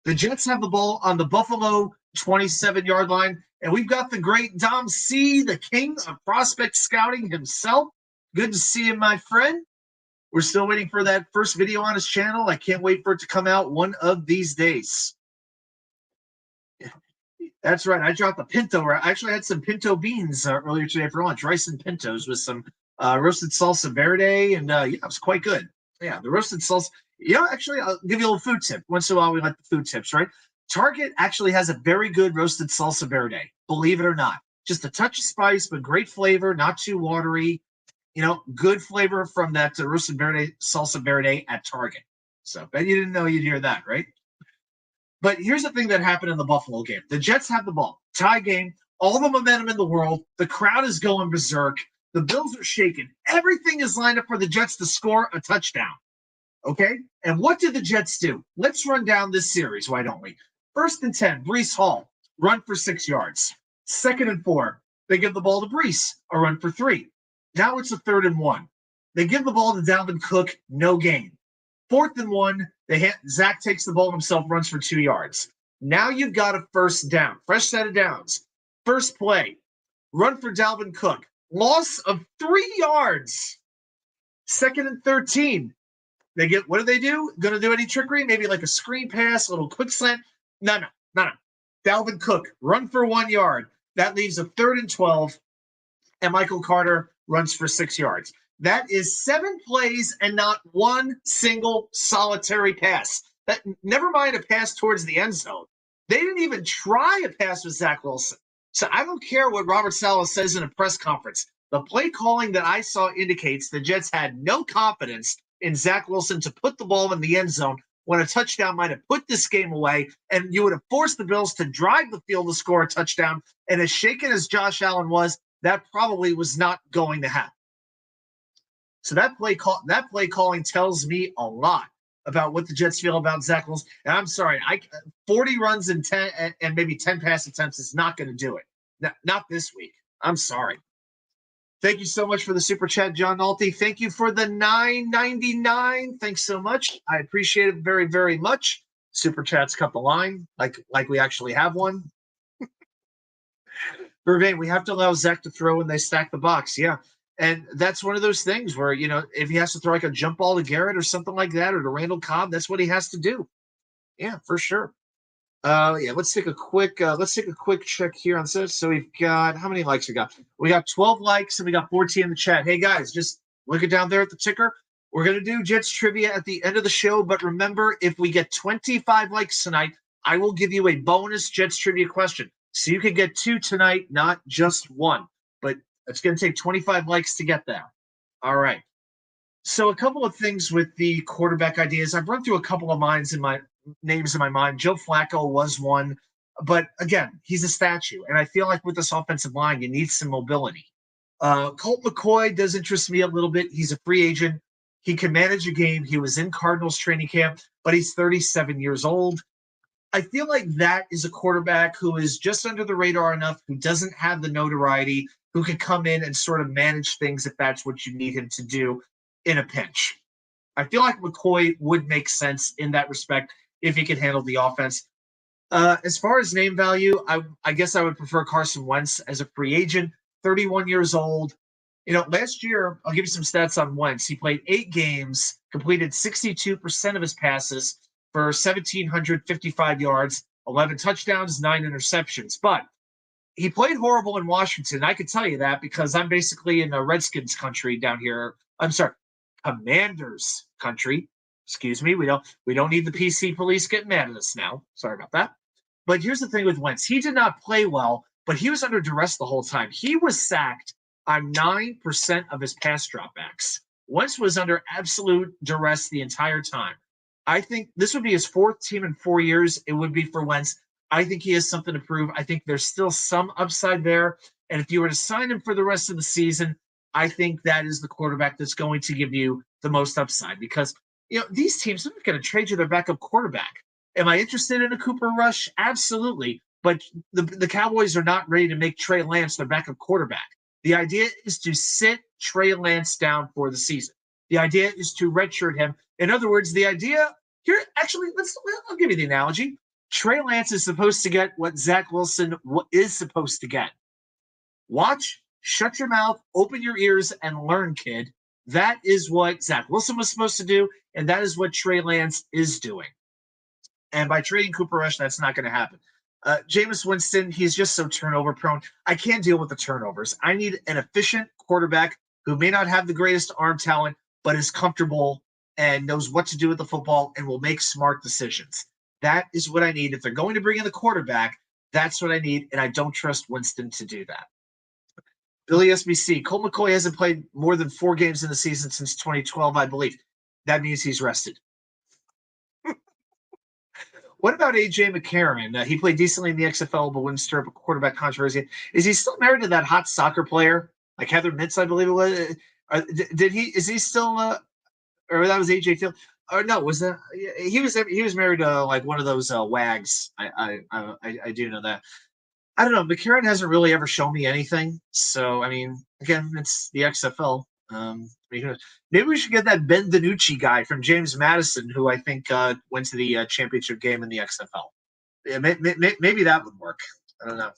The Jets have the ball on the Buffalo 27-yard line. And we've got the great Dom C., the king of prospect scouting himself. Good to see you, my friend. We're still waiting for that first video on his channel. I can't wait for it to come out one of these days. That's right. I dropped a pinto. I actually had some pinto beans earlier today for lunch. Rice and pintos with some roasted salsa verde. And it was quite good. Yeah, the roasted salsa. Actually, I'll give you a little food tip. Once in a while, we like the food tips, right? Target actually has a very good roasted salsa verde, believe it or not. Just a touch of spice, but great flavor, not too watery. Good flavor from that roasted verde salsa verde at Target. So, bet you didn't know you'd hear that, right? But here's the thing that happened in the Buffalo game. The Jets have the ball. Tie game. All the momentum in the world. The crowd is going berserk. The Bills are shaking. Everything is lined up for the Jets to score a touchdown. Okay? And what did the Jets do? Let's run down this series, why don't we? 1st and 10, Breece Hall, run for 6 yards. 2nd and 4, they give the ball to Breece, a run for 3. Now it's a 3rd and 1. They give the ball to Dalvin Cook, no gain. 4th and 1, Zach takes the ball himself, runs for 2 yards. Now you've got a 1st down, fresh set of downs. First play, run for Dalvin Cook, loss of 3 yards. 2nd and 13. What do they do? Going to do any trickery? Maybe like a screen pass, a little quick slant? No. Dalvin Cook, run for 1 yard. That leaves a 3rd and 12, and Michael Carter runs for 6 yards. That is 7 plays and not one single solitary pass. Never mind a pass towards the end zone. They didn't even try a pass with Zach Wilson. So I don't care what Robert Saleh says in a press conference. The play calling that I saw indicates the Jets had no confidence in Zach Wilson to put the ball in the end zone when a touchdown might have put this game away, and you would have forced the Bills to drive the field to score a touchdown. And as shaken as Josh Allen was, that probably was not going to happen. So that play calling tells me a lot about what the Jets feel about Zach Wilson. And I'm sorry, 40 runs and 10 and maybe 10 pass attempts is not going to do it. Not this week. I'm sorry. Thank you so much for the super chat, John Nolte. Thank you for the $9.99. Thanks so much. I appreciate it very, very much. Super chats cut the line, like we actually have one. Vervain, we have to allow Zach to throw when they stack the box. Yeah. And that's one of those things where, if he has to throw like a jump ball to Garrett or something like that, or to Randall Cobb, that's what he has to do. Yeah, for sure. Yeah, let's take a quick check here on this. So we've got, how many likes we got? We got 12 likes and we got 14 in the chat. Hey guys, just look it down there at the ticker. We're gonna do Jets trivia at the end of the show, but remember, if we get 25 likes tonight, I will give you a bonus Jets trivia question. So you can get 2 tonight, not just 1. But it's gonna take 25 likes to get there. All right. So a couple of things with the quarterback ideas. I've run through a couple of names in my mind. Joe Flacco was one, but again, he's a statue, and I feel like with this offensive line, you need some mobility. Colt McCoy does interest me a little bit. He's a free agent. He can manage a game. He was in Cardinals training camp, but he's 37 years old. I feel like that is a quarterback who is just under the radar enough, who doesn't have the notoriety, who can come in and sort of manage things if that's what you need him to do in a pinch. I feel like McCoy would make sense in that respect if he could handle the offense. As far as name value, I guess I would prefer Carson Wentz as a free agent, 31 years old. Last year, I'll give you some stats on Wentz. He played 8 games, completed 62% of his passes for 1,755 yards, 11 touchdowns, 9 interceptions. But he played horrible in Washington. I can tell you that because I'm basically in a Redskins country down here. I'm sorry, Commanders country. Excuse me. We don't need the PC police getting mad at us now. Sorry about that. But here's the thing with Wentz. He did not play well, but he was under duress the whole time. He was sacked on 9% of his pass dropbacks. Wentz was under absolute duress the entire time. I think this would be his 4th team in 4 years. It would be for Wentz. I think he has something to prove. I think there's still some upside there. And if you were to sign him for the rest of the season, I think that is the quarterback that's going to give you the most upside because, these teams are not going to trade you their backup quarterback. Am I interested in a Cooper Rush? Absolutely. But the Cowboys are not ready to make Trey Lance their backup quarterback. The idea is to sit Trey Lance down for the season. The idea is to redshirt him. In other words, the idea here, actually, I'll give you the analogy. Trey Lance is supposed to get what Zach Wilson is supposed to get. Watch, shut your mouth, open your ears, and learn, kid. That is what Zach Wilson was supposed to do, and that is what Trey Lance is doing. And by trading Cooper Rush, that's not going to happen. Jameis Winston, he's just so turnover prone. I can't deal with the turnovers. I need an efficient quarterback who may not have the greatest arm talent, but is comfortable and knows what to do with the football and will make smart decisions. That is what I need. If they're going to bring in the quarterback, that's what I need, and I don't trust Winston to do that. Billy SBC, Colt McCoy hasn't played more than 4 games in the season since 2012, I believe. That means he's rested. What about A.J. McCarron? He played decently in the XFL, but wouldn't stir up a quarterback controversy. Is he still married to that hot soccer player, like Heather Mitz, I believe it was? Is he still, or that was A.J. Field? Or no, was that, he was married to like one of those wags. I do know that. I don't know. McCarron hasn't really ever shown me anything. So, I mean, again, it's the XFL. Maybe we should get that Ben DiNucci guy from James Madison, who I think went to the championship game in the XFL. Yeah, maybe that would work. I don't know.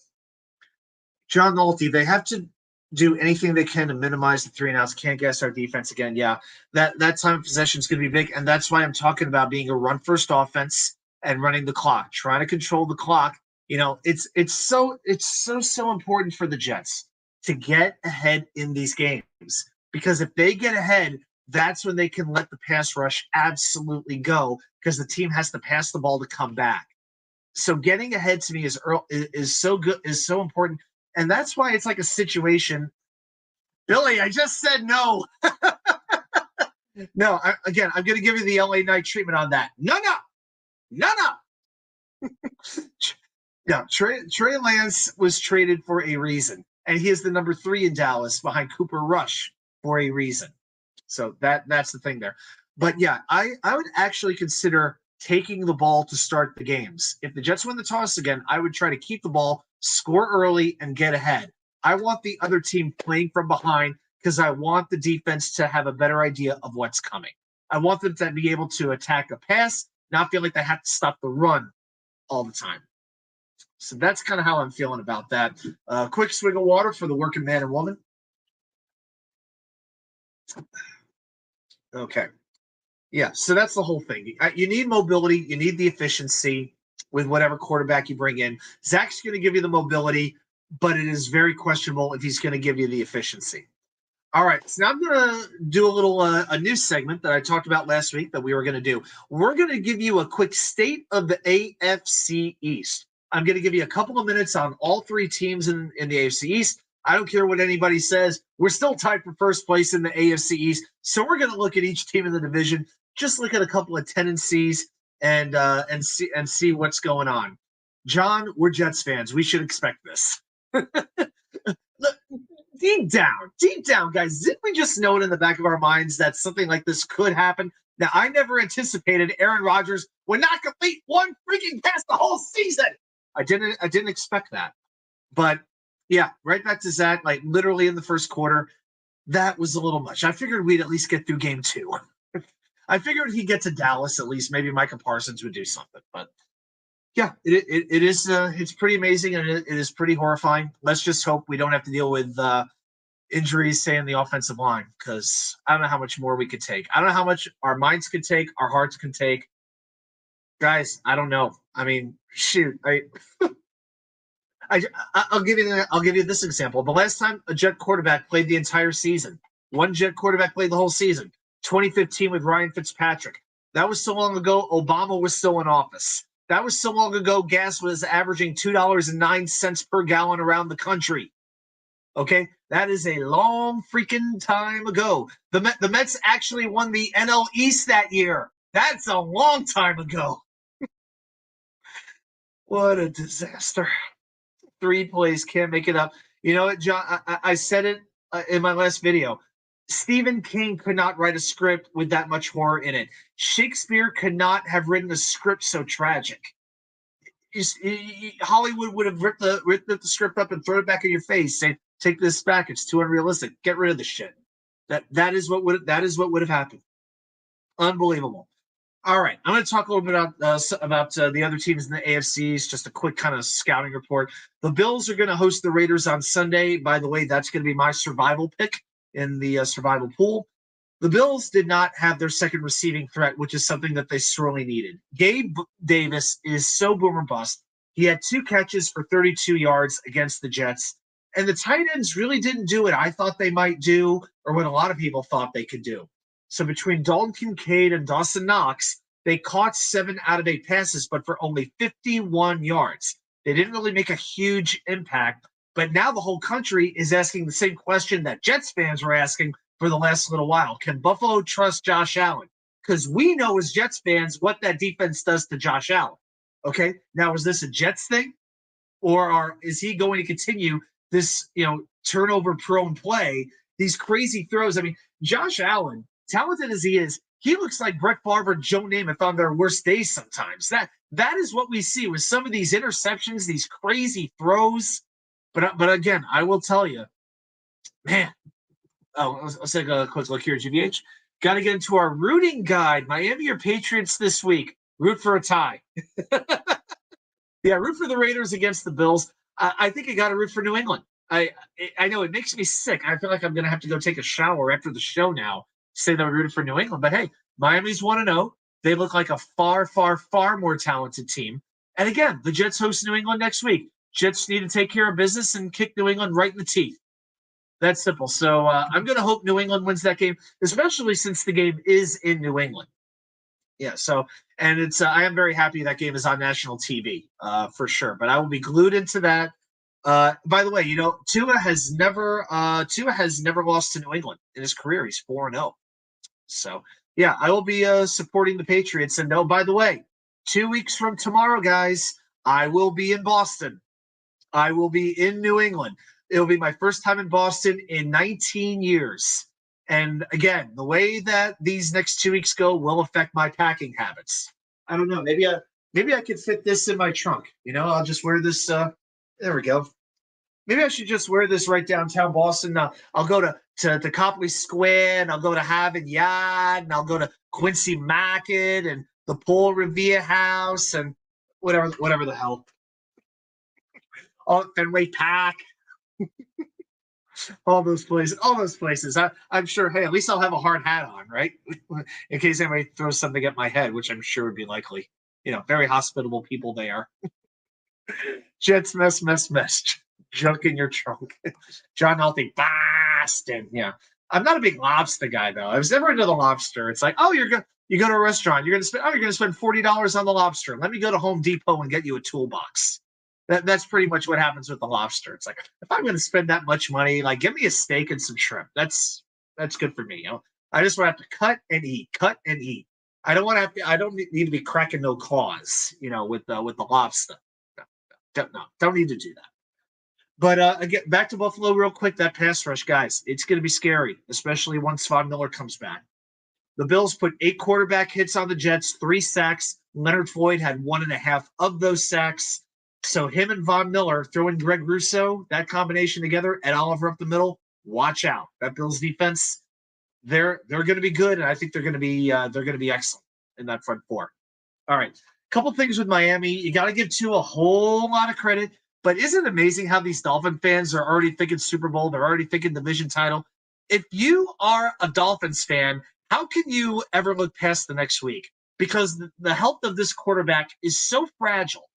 John Nolte, they have to do anything they can to minimize the 3 and outs. Can't guess our defense again. Yeah, that time of possession is going to be big, and that's why I'm talking about being a run-first offense and running the clock, trying to control the clock. It's so important for the Jets to get ahead in these games because if they get ahead, that's when they can let the pass rush absolutely go because the team has to pass the ball to come back. So getting ahead to me is so good, is so important, and that's why it's like a situation. Billy, I just said no. No, I'm going to give you the LA Knight treatment on that. No. Yeah, Trey Lance was traded for a reason, and he is the number 3 in Dallas behind Cooper Rush for a reason. So that's the thing there. But yeah, I would actually consider taking the ball to start the games. If the Jets win the toss again, I would try to keep the ball, score early, and get ahead. I want the other team playing from behind because I want the defense to have a better idea of what's coming. I want them to be able to attack a pass, not feel like they have to stop the run all the time. So that's kind of how I'm feeling about that. Quick swig of water for the working man and woman. Okay. Yeah, so that's the whole thing. You need mobility, you need the efficiency with whatever quarterback you bring in. Zach's going to give you the mobility, but it is very questionable if he's going to give you the efficiency. All right, so now I'm going to do a little a news segment that I talked about last week that we were going to do. We're going to give you a quick state of the AFC East. I'm going to give you a couple of minutes on all three teams in the AFC East. I don't care what anybody says. We're still tied for first place in the AFC East. So we're going to look at each team in the division, just look at a couple of tendencies and see what's going on. John, we're Jets fans. We should expect this. Look, deep down, guys, didn't we just know it in the back of our minds that something like this could happen? Now, I never anticipated Aaron Rodgers would not complete one freaking pass the whole season. I didn't expect that. But yeah, right back to Zach, like literally in the first quarter, that was a little much. I figured we'd at least get through game 2. I figured he'd get to Dallas at least. Maybe Micah Parsons would do something. But yeah, it is it's pretty amazing and it is pretty horrifying. Let's just hope we don't have to deal with injuries, say, in the offensive line, because I don't know how much more we could take. I don't know how much our minds could take, our hearts can take. Guys, I don't know. I mean, shoot, I'll give you this example. The last time a Jet quarterback played the entire season, one Jet quarterback played the whole season, 2015 with Ryan Fitzpatrick. That was so long ago. Obama was still in office. That was so long ago. Gas was averaging $2.09 per gallon around the country. Okay, that is a long freaking time ago. The Mets actually won the NL East that year. That's a long time ago. What a disaster. 3 plays, can't make it up. You know what, John? I said it in my last video. Stephen King could not write a script with that much horror in it. Shakespeare could not have written a script so tragic. Hollywood would have ripped the script up and thrown it back in your face, saying, "Take this back. It's too unrealistic. Get rid of the shit." That is what would have happened. Unbelievable. All right, I'm going to talk a little bit about the other teams in the AFCs. Just a quick kind of scouting report. The Bills are going to host the Raiders on Sunday. By the way, that's going to be my survival pick in the survival pool. The Bills did not have their second receiving threat, which is something that they sorely needed. Gabe Davis is so boomer bust. He had 2 catches for 32 yards against the Jets, and the tight ends really didn't do what I thought they might do, or what a lot of people thought they could do. So between Dalton Kincaid and Dawson Knox, they caught 7 out of 8 passes, but for only 51 yards. They didn't really make a huge impact, but now the whole country is asking the same question that Jets fans were asking for the last little while. Can Buffalo trust Josh Allen? Because we know as Jets fans what that defense does to Josh Allen. Okay, now is this a Jets thing? Or is he going to continue this, turnover-prone play, these crazy throws? I mean, Josh Allen, talented as he is, he looks like Brett Favre or Joe Namath on their worst days sometimes. That is what we see with some of these interceptions, these crazy throws. But again, I will tell you, man. Oh, let's take a quick look here at GVH. Got to get into our rooting guide. Miami or Patriots this week? Root for a tie. Yeah, root for the Raiders against the Bills. I think I got to root for New England. I know it makes me sick. I feel like I'm going to have to go take a shower after the show now, say that I rooted for New England. But hey, Miami's 1-0. They look like a far, far, far more talented team. And again, the Jets host New England next week. Jets need to take care of business and kick New England right in the teeth. That's simple. So I'm going to hope New England wins that game, especially since the game is in New England. Yeah. So, and it's I am very happy that game is on national TV for sure. But I will be glued into that. By the way, Tua has never lost to New England in his career. He's 4-0. So yeah, I will be supporting the Patriots. And by the way, 2 weeks from tomorrow, guys, I will be in Boston. I will be in New England. It'll be my first time in Boston in 19 years. And again, the way that these next 2 weeks go will affect my packing habits. I don't know. Maybe I could fit this in my trunk. I'll just wear this. There we go. Maybe I should just wear this right downtown Boston. I'll go to Copley Square, and I'll go to Harvard Yard, and I'll go to Quincy Market and the Paul Revere House, and whatever the hell. Oh, Fenway Park. All those places. I'm sure. Hey, at least I'll have a hard hat on, right? In case anybody throws something at my head, which I'm sure would be likely. Very hospitable people they are. Jets mess. Junk in your trunk. John Healthy, Boston. Yeah. I'm not a big lobster guy though. I was never into the lobster. It's like, oh, you go to a restaurant, you're gonna spend $40 on the lobster. Let me go to Home Depot and get you a toolbox. That's pretty much what happens with the lobster. It's like, if I'm gonna spend that much money, like give me a steak and some shrimp. That's good for me. I just want to have to cut and eat. I don't want to have to. I don't need to be cracking no claws. With the lobster. No, don't need to do that. But again, back to Buffalo real quick. That pass rush, guys, it's going to be scary, especially once Von Miller comes back. The Bills put 8 quarterback hits on the Jets, 3 sacks. Leonard Floyd had 1.5 of those sacks. So him and Von Miller throwing Greg Rousseau, that combination together, and Oliver up the middle. Watch out. That Bills defense, they're going to be good, and I think they're going to be excellent in that front four. All right, couple things with Miami. You got to give Tua a whole lot of credit. But isn't it amazing how these Dolphin fans are already thinking Super Bowl? They're already thinking division title. If you are a Dolphins fan, how can you ever look past the next week? Because the health of this quarterback is so fragile.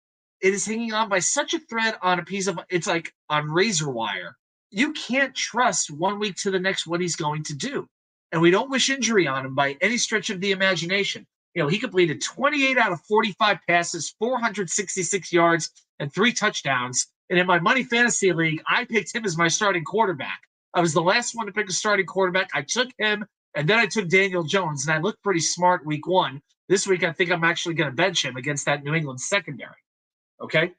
It is hanging on by such a thread on a piece of, it's like on razor wire. You can't trust 1 week to the next what he's going to do. And we don't wish injury on him by any stretch of the imagination. He completed 28 out of 45 passes, 466 yards, and 3 touchdowns. And in my money fantasy league, I picked him as my starting quarterback. I was the last one to pick a starting quarterback. I took him, and then I took Daniel Jones, and I looked pretty smart week 1. This week, I think I'm actually going to bench him against that New England secondary. Okay?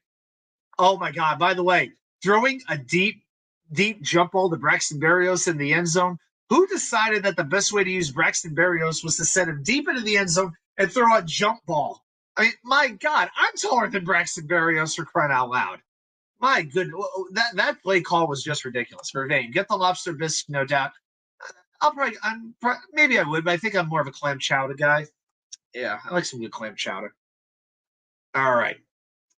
Oh, my God. By the way, throwing a deep jump ball to Braxton Berrios in the end zone. Who decided that the best way to use Braxton Berrios was to send him deep into the end zone and throw a jump ball? I mean, my God, I'm taller than Braxton Berrios, for crying out loud. My goodness, that play call was just ridiculous. Vervain, get the lobster bisque, no doubt. Maybe I would, but I think I'm more of a clam chowder guy. Yeah, I like some good clam chowder. All right.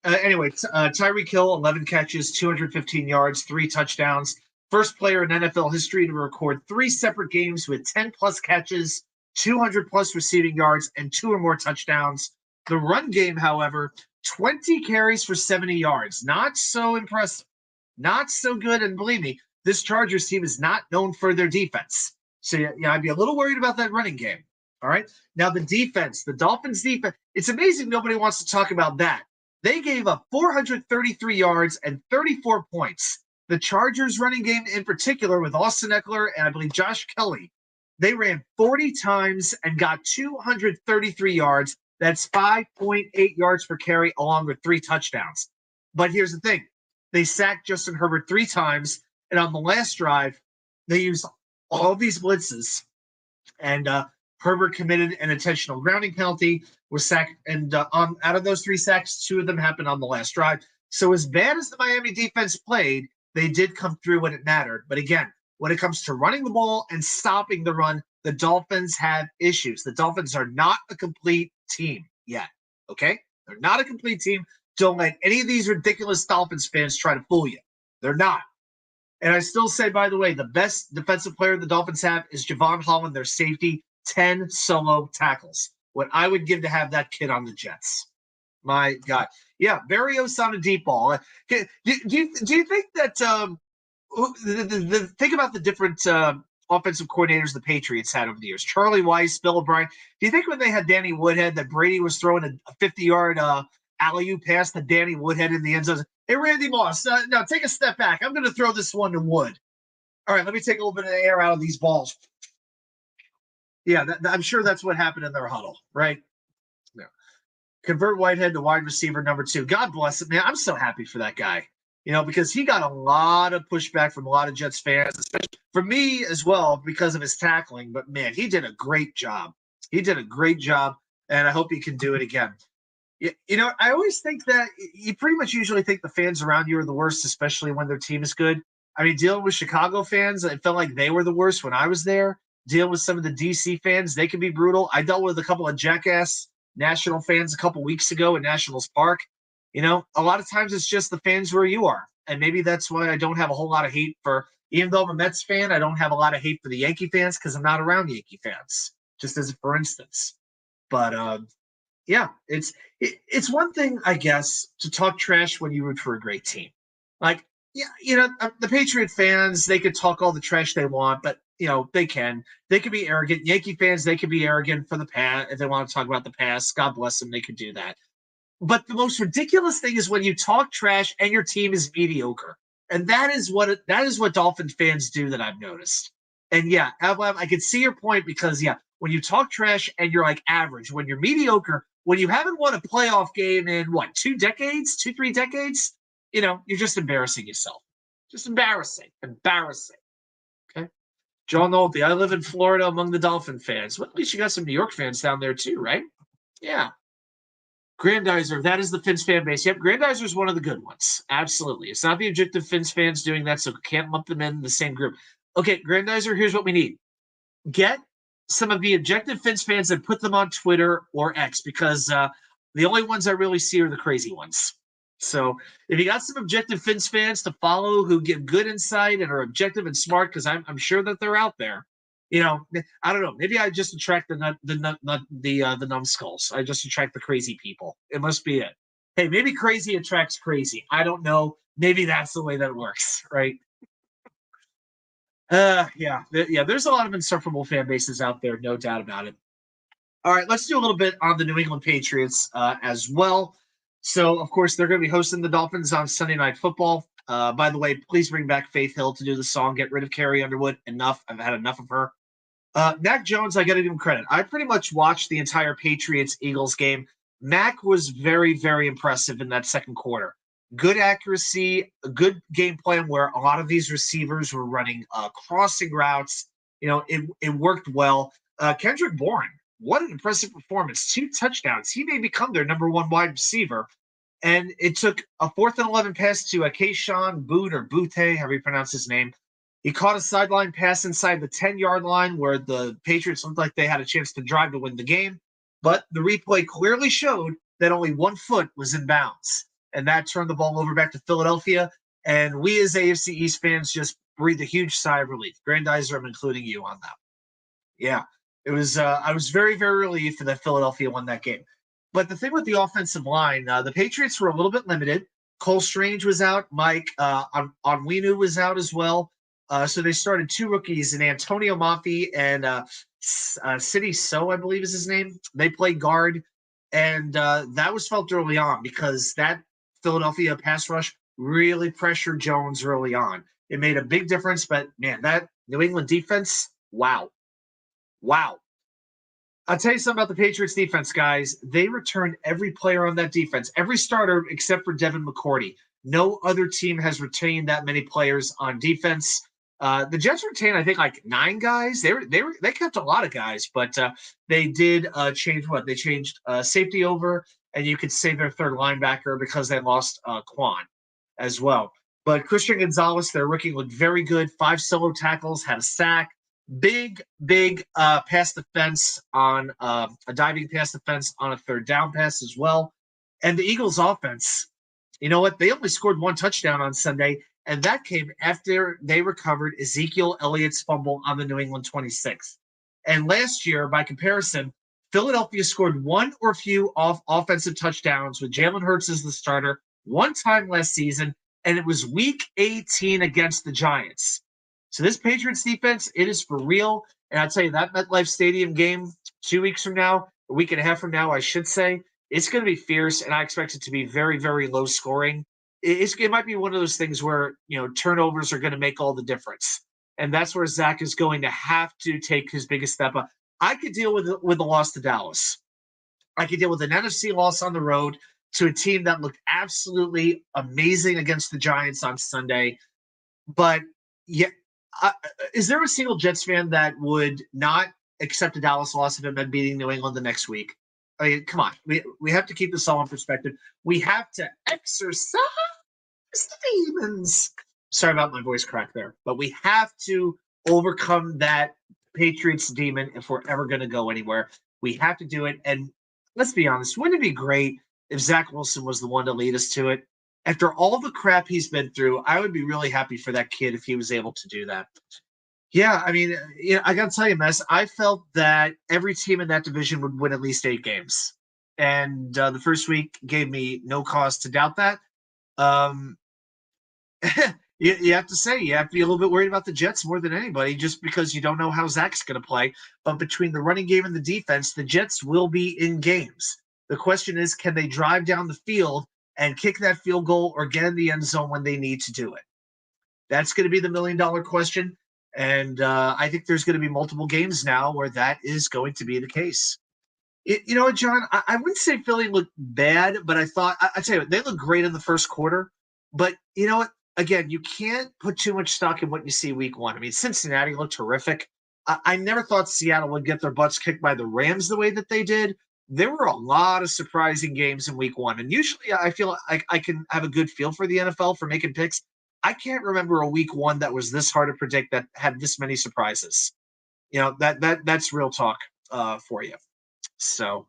Anyway, Tyreek Hill, 11 catches, 215 yards, 3 touchdowns. First player in NFL history to record 3 separate games with 10-plus catches, 200-plus receiving yards, and 2 or more touchdowns. The run game, however, 20 carries for 70 yards. Not so impressive. Not so good. And believe me, this Chargers team is not known for their defense. So, yeah, I'd be a little worried about that running game. All right? Now, the defense, the Dolphins' defense, it's amazing nobody wants to talk about that. They gave up 433 yards and 34 points. The Chargers running game in particular with Austin Eckler and I believe Josh Kelly, they ran 40 times and got 233 yards. That's 5.8 yards per carry along with 3 touchdowns. But here's the thing. They sacked Justin Herbert 3 times, and on the last drive, they used all these blitzes, and Herbert committed an intentional grounding penalty, was sacked, and out of those 3 sacks, 2 of them happened on the last drive. So as bad as the Miami defense played, they did come through when it mattered. But again, when it comes to running the ball and stopping the run, the Dolphins have issues. The Dolphins are not a complete team yet, okay? They're not a complete team. Don't let any of these ridiculous Dolphins fans try to fool you. They're not. And I still say, by the way, the best defensive player the Dolphins have is Javon Holland, their safety, 10 solo tackles. What I would give to have that kid on the Jets. My God. Yeah, Berrios on a deep ball. Do you think that think about the different offensive coordinators the Patriots had over the years? Charlie Weiss, Bill O'Brien. Do you think when they had Danny Woodhead that Brady was throwing a 50-yard alley-oop pass to Danny Woodhead in the end zone? Hey, Randy Moss, now take a step back. I'm going to throw this one to Wood. All right, let me take a little bit of air out of these balls. Yeah, I'm sure that's what happened in their huddle, right? Yeah. Convert Whitehead to wide receiver number 2. God bless him, man. I'm so happy for that guy. because he got a lot of pushback from a lot of Jets fans, especially from me as well, because of his tackling. But man, he did a great job. He did a great job, and I hope he can do it again. I always think that you pretty much usually think the fans around you are the worst, especially when their team is good. I mean, dealing with Chicago fans, it felt like they were the worst when I was there. Dealing with some of the DC fans, they can be brutal. I dealt with a couple of jackass National fans a couple weeks ago at Nationals Park. A lot of times it's just the fans where you are. And maybe that's why I don't have a whole lot of hate for, even though I'm a Mets fan, I don't have a lot of hate for the Yankee fans because I'm not around Yankee fans, just as a for instance. But yeah, it's one thing, I guess, to talk trash when you root for a great team. Like, yeah, the Patriot fans, they could talk all the trash they want, but they can be arrogant. Yankee fans, they can be arrogant for the past if they want to talk about the past. God bless them, they could do that. But the most ridiculous thing is when you talk trash and your team is mediocre, and that is what Dolphins fans do that I've noticed. And yeah, I can see your point because when you talk trash and you're like average, when you're mediocre, when you haven't won a playoff game in what 3 decades, you're just embarrassing yourself. Just embarrassing. Okay. John Nolte, I live in Florida among the Dolphin fans. Well, at least you got some New York fans down there too, right? Yeah. Grandizer, that is the Fins fan base. Yep, Grandizer is one of the good ones. Absolutely. It's not the objective Fins fans doing that, so can't lump them in the same group. Okay, Grandizer, here's what we need. Get some of the objective Fins fans and put them on Twitter or X because the only ones I really see are the crazy ones. So if you got some objective Fins fans to follow who give good insight and are objective and smart, because I'm sure that they're out there. I don't know. Maybe I just attract the numbskulls. I just attract the crazy people. It must be it. Hey, maybe crazy attracts crazy. I don't know. Maybe that's the way that works, right? Yeah. There's a lot of insufferable fan bases out there, no doubt about it. All right, let's do a little bit on the New England Patriots as well. So, of course, they're going to be hosting the Dolphins on Sunday Night Football. By the way, please bring back Faith Hill to do the song "Get Rid of Carrie Underwood." Enough. I've had enough of her. Mac Jones, I got to give him credit. I pretty much watched the entire Patriots-Eagles game. Mac was very, very impressive in that second quarter. Good accuracy, a good game plan where a lot of these receivers were running crossing routes. It worked well. Kendrick Bourne, what an impressive performance. 2 touchdowns. He may become their number 1 wide receiver. And it took a 4th and 11 pass to Kayshawn Boot or Butte, however you pronounce his name. He caught a sideline pass inside the 10-yard line where the Patriots looked like they had a chance to drive to win the game. But the replay clearly showed that only 1 foot was in bounds. And that turned the ball over back to Philadelphia. And we as AFC East fans just breathed a huge sigh of relief. Grandizer, I'm including you on that. Yeah, it was. I was very, very relieved that Philadelphia won that game. But the thing with the offensive line, the Patriots were a little bit limited. Cole Strange was out. Mike Onwenu was out as well. So they started 2 rookies, and Antonio Mafi and City So, I believe is his name. They played guard, and that was felt early on because that Philadelphia pass rush really pressured Jones early on. It made a big difference, but man, that New England defense, wow. I'll tell you something about the Patriots defense, guys. They returned every player on that defense, every starter except for Devin McCourty. No other team has retained that many players on defense. The Jets retained, I think, like 9 guys. They kept a lot of guys, but they did change what? They changed safety over, and you could say their 3rd linebacker because they lost Quan as well. But Christian Gonzalez, their rookie, looked very good. 5 solo tackles, had a sack. Big pass defense on a diving pass defense on a 3rd down pass as well. And the Eagles offense, you know what? They only scored 1 touchdown on Sunday, and that came after they recovered Ezekiel Elliott's fumble on the New England 26. And last year, by comparison, Philadelphia scored 1 or few offensive touchdowns with Jalen Hurts as the starter 1 time last season, and it was Week 18 against the Giants. So this Patriots defense, it is for real. And I'll tell you, that MetLife Stadium game 2 weeks from now, a week and a half from now, I should say, it's going to be fierce, and I expect it to be very, very low scoring. It might be one of those things where, turnovers are going to make all the difference. And that's where Zach is going to have to take his biggest step up. I could deal with the loss to Dallas. I could deal with an NFC loss on the road to a team that looked absolutely amazing against the Giants on Sunday. But yeah, is there a single Jets fan that would not accept a Dallas loss if it meant beating New England the next week? I mean, come on. We have to keep this all in perspective. We have to exercise the demons. Sorry about my voice crack there, but we have to overcome that Patriots demon if we're ever going to go anywhere. We have to do it. And let's be honest, wouldn't it be great if Zach Wilson was the one to lead us to it? After all the crap he's been through, I would be really happy for that kid if he was able to do that. Yeah, I mean, I got to tell you, Mess, I felt that every team in that division would win at least 8 games. And the first week gave me no cause to doubt that. Um, you have to say, you have to be a little bit worried about the Jets more than anybody just because you don't know how Zach's going to play. But between the running game and the defense, the Jets will be in games. The question is, can they drive down the field and kick that field goal or get in the end zone when they need to do it? That's going to be the $1 million question. And I think there's going to be multiple games now where that is going to be the case. You know what, John? I wouldn't say Philly looked bad, but I tell you what, they looked great in the first quarter. But you know what? Again, you can't put too much stock in what you see week one. I mean, Cincinnati looked terrific. I never thought Seattle would get their butts kicked by the Rams the way that they did. There were a lot of surprising games in week one. And usually I feel like I can have a good feel for the NFL for making picks. I can't remember a week one that was this hard to predict that had this many surprises. You know, that's real talk for you. So,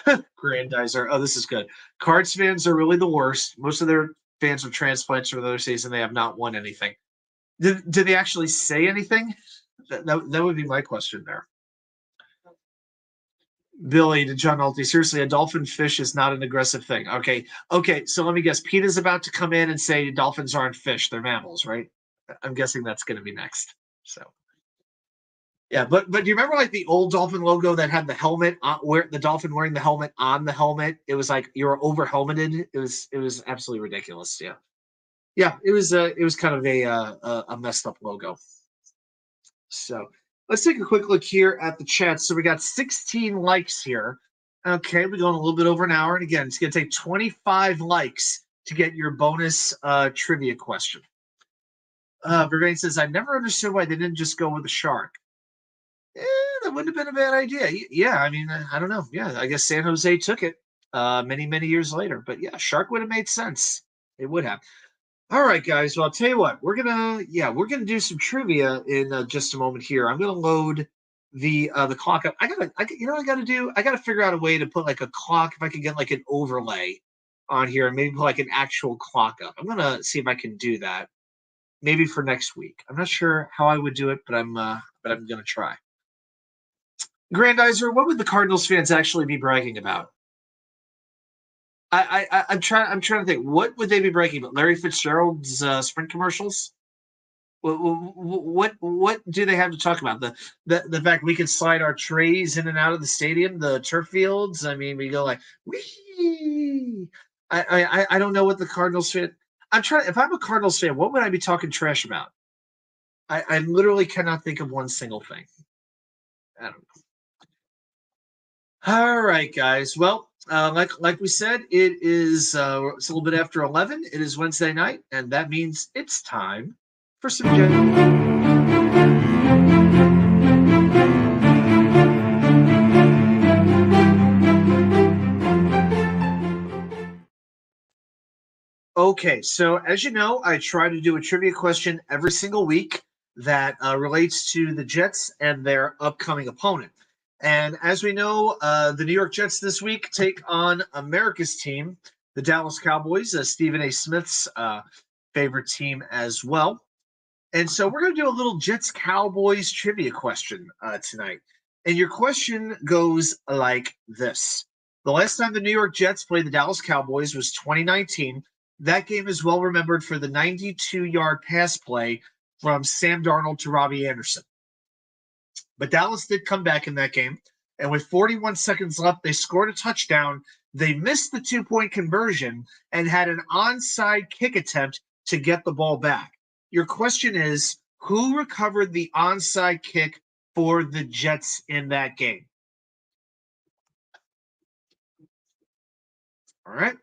Grandizer. Oh, this is good. Cards fans are really the worst. Most of their fans of transplants for their season, they have not won anything. Did they actually say anything? That would be my question there. Billy to John Nolte. Seriously, a dolphin fish is not an aggressive thing. Okay. So let me guess. Pete is about to come in and say dolphins aren't fish; they're mammals, right? I'm guessing that's going to be next. So. Yeah, but do you remember like the old dolphin logo that had the helmet where the dolphin wearing the helmet on the helmet? It was like you were over helmeted. It was absolutely ridiculous. Yeah. It was kind of a messed up logo. So let's take a quick look here at the chat. So we got 16 likes here. Okay, we're going a little bit over an hour, and again, it's going to take 25 likes to get your bonus trivia question. Vervain says, "I never understood why they didn't just go with a shark." That wouldn't have been a bad idea. Yeah, I mean, I don't know. Yeah, I guess San Jose took it many years later. But yeah, shark would have made sense. It would have. All right, guys. Well, I'll tell you what. We're gonna do some trivia in just a moment here. I'm gonna load the clock up. I gotta do. I gotta figure out a way to put like a clock. If I can get like an overlay on here and maybe put like an actual clock up. I'm gonna see if I can do that. Maybe for next week. I'm not sure how I would do it, but I'm gonna try. Grandizer, what would the Cardinals fans actually be bragging about? I'm trying to think. What would they be bragging about? Larry Fitzgerald's Sprint commercials? What do they have to talk about? The fact we can slide our trays in and out of the stadium, the turf fields. I mean, we go like, wee. I don't know what the Cardinals fan. I'm trying. If I'm a Cardinals fan, what would I be talking trash about? I literally cannot think of one single thing. I don't know. All right, guys. Well, like we said, it's a little bit after 11. It is Wednesday night, and that means it's time for some. Okay, so as you know, I try to do a trivia question every single week that relates to the Jets and their upcoming opponent. And as we know, the New York Jets this week take on America's team, the Dallas Cowboys, Stephen A. Smith's favorite team as well. And so we're going to do a little Jets Cowboys trivia question tonight. And your question goes like this. The last time the New York Jets played the Dallas Cowboys was 2019. That game is well remembered for the 92-yard pass play from Sam Darnold to Robbie Anderson. But Dallas did come back in that game, and with 41 seconds left, they scored a touchdown. They missed the 2-point conversion and had an onside kick attempt to get the ball back. Your question is, who recovered the onside kick for the Jets in that game? All right.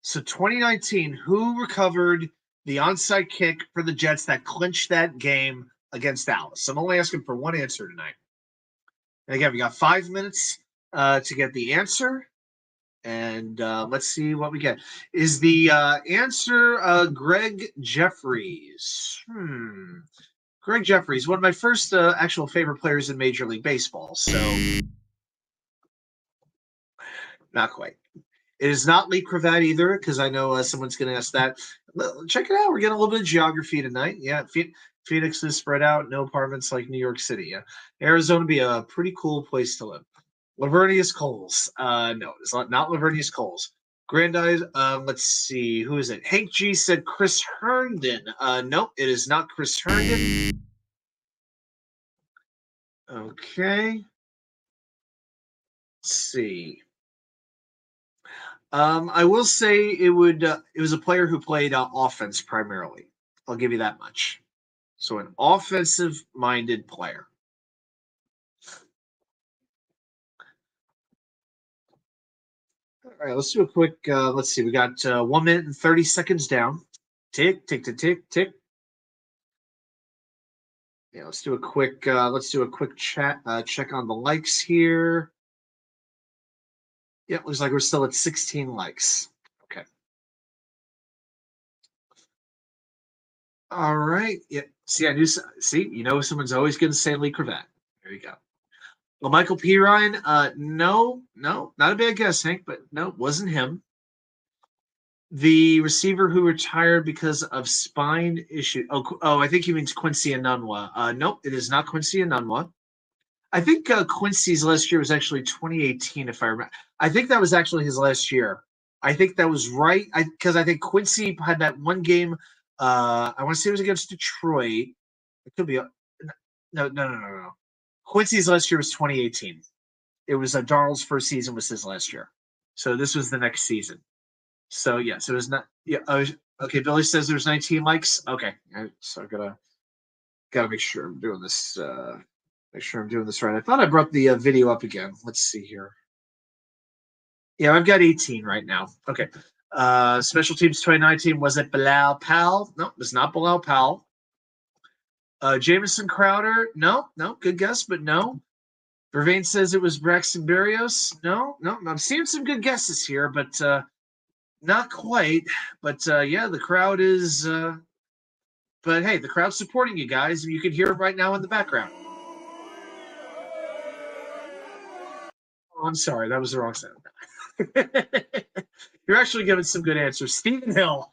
So 2019, who recovered the onside kick for the Jets that clinched that game against Dallas? I'm only asking for one answer tonight. And again, we got 5 minutes to get the answer. And let's see what we get. Is the answer Greg Jeffries? Greg Jeffries, one of my first actual favorite players in Major League Baseball. So, not quite. It is not Lee Cravat either, because I know someone's going to ask that. Check it out. We're getting a little bit of geography tonight. Yeah, Phoenix is spread out, no apartments like New York City. Yeah, Arizona would be a pretty cool place to live. Lavernius Coles. No, it's not Lavernius Coles. Grandize. Let's see. Who is it? Hank G said Chris Herndon. Nope, it is not Chris Herndon. Okay. Let's see. I will say it was a player who played offense primarily. I'll give you that much. So an offensive-minded player. All right, let's do a quick. Let's see. We got 1 minute and 30 seconds down. Tick, tick, tick, tick, tick. Yeah, let's do a quick. Check on the likes here. Yeah, looks like we're still at 16 likes. Okay. All right. Yeah. See, I knew. See, someone's always going to say Lee Cravat. There you go. Well, Michael P. Ryan, no, not a bad guess, Hank, but no, wasn't him. The receiver who retired because of spine issue. Oh, I think he means Quincy Enunwa. Nope, it is not Quincy Enunwa. I think Quincy's last year was actually 2018, if I remember. I think that was actually his last year. I think that was right. Because I think Quincy had that one game. I want to say it was against Detroit. It could be. No. Quincy's last year was 2018. It was Darnold's first season was his last year. So this was the next season. So yes, it was not. Yeah. Okay. Billy says there's 19 likes. Okay. So I gotta make sure I'm doing this. Make sure I'm doing this right. I thought I brought the video up again. Let's see here. Yeah, I've got 18 right now. Okay. Special Teams 2019, was it Bilal Powell? No, it was not Bilal Powell. Jamison Crowder? No, good guess, but no. Vervain says it was Braxton Berrios. No, I'm seeing some good guesses here, but not quite. But yeah, the crowd is. But hey, the crowd's supporting you guys, and you can hear it right now in the background. Oh, I'm sorry, that was the wrong sound. You're actually giving some good answers. Stephen Hill.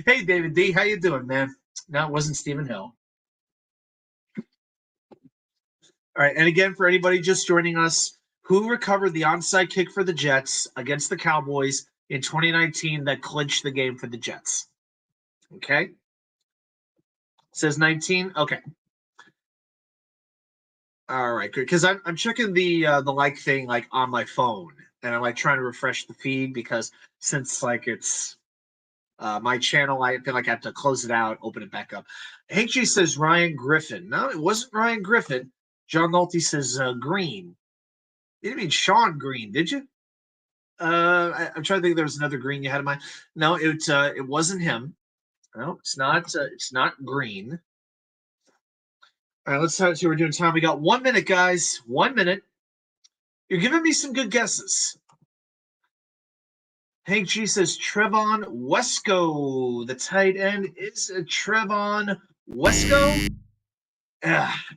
Hey, David D, how you doing, man? No, it wasn't Stephen Hill. All right, and again, for anybody just joining us, who recovered the onside kick for the Jets against the Cowboys in 2019 that clinched the game for the Jets? Okay. It says 19. Okay. All right, good. Because I'm checking the like thing like on my phone, and I'm like trying to refresh the feed because since like it's my channel, I feel like I have to close it out, open it back up. Hank G says Ryan Griffin. No, it wasn't Ryan Griffin. John Nolte says Green. You didn't mean Sean Green, did you? I'm trying to think. If there was another Green you had in mind. No, it wasn't him. No, it's not. It's not Green. All right, let's see what we're doing. Time. We got 1 minute, guys. 1 minute. You're giving me some good guesses. Hank G says Trevon Wesco. The tight end is Trevon Wesco.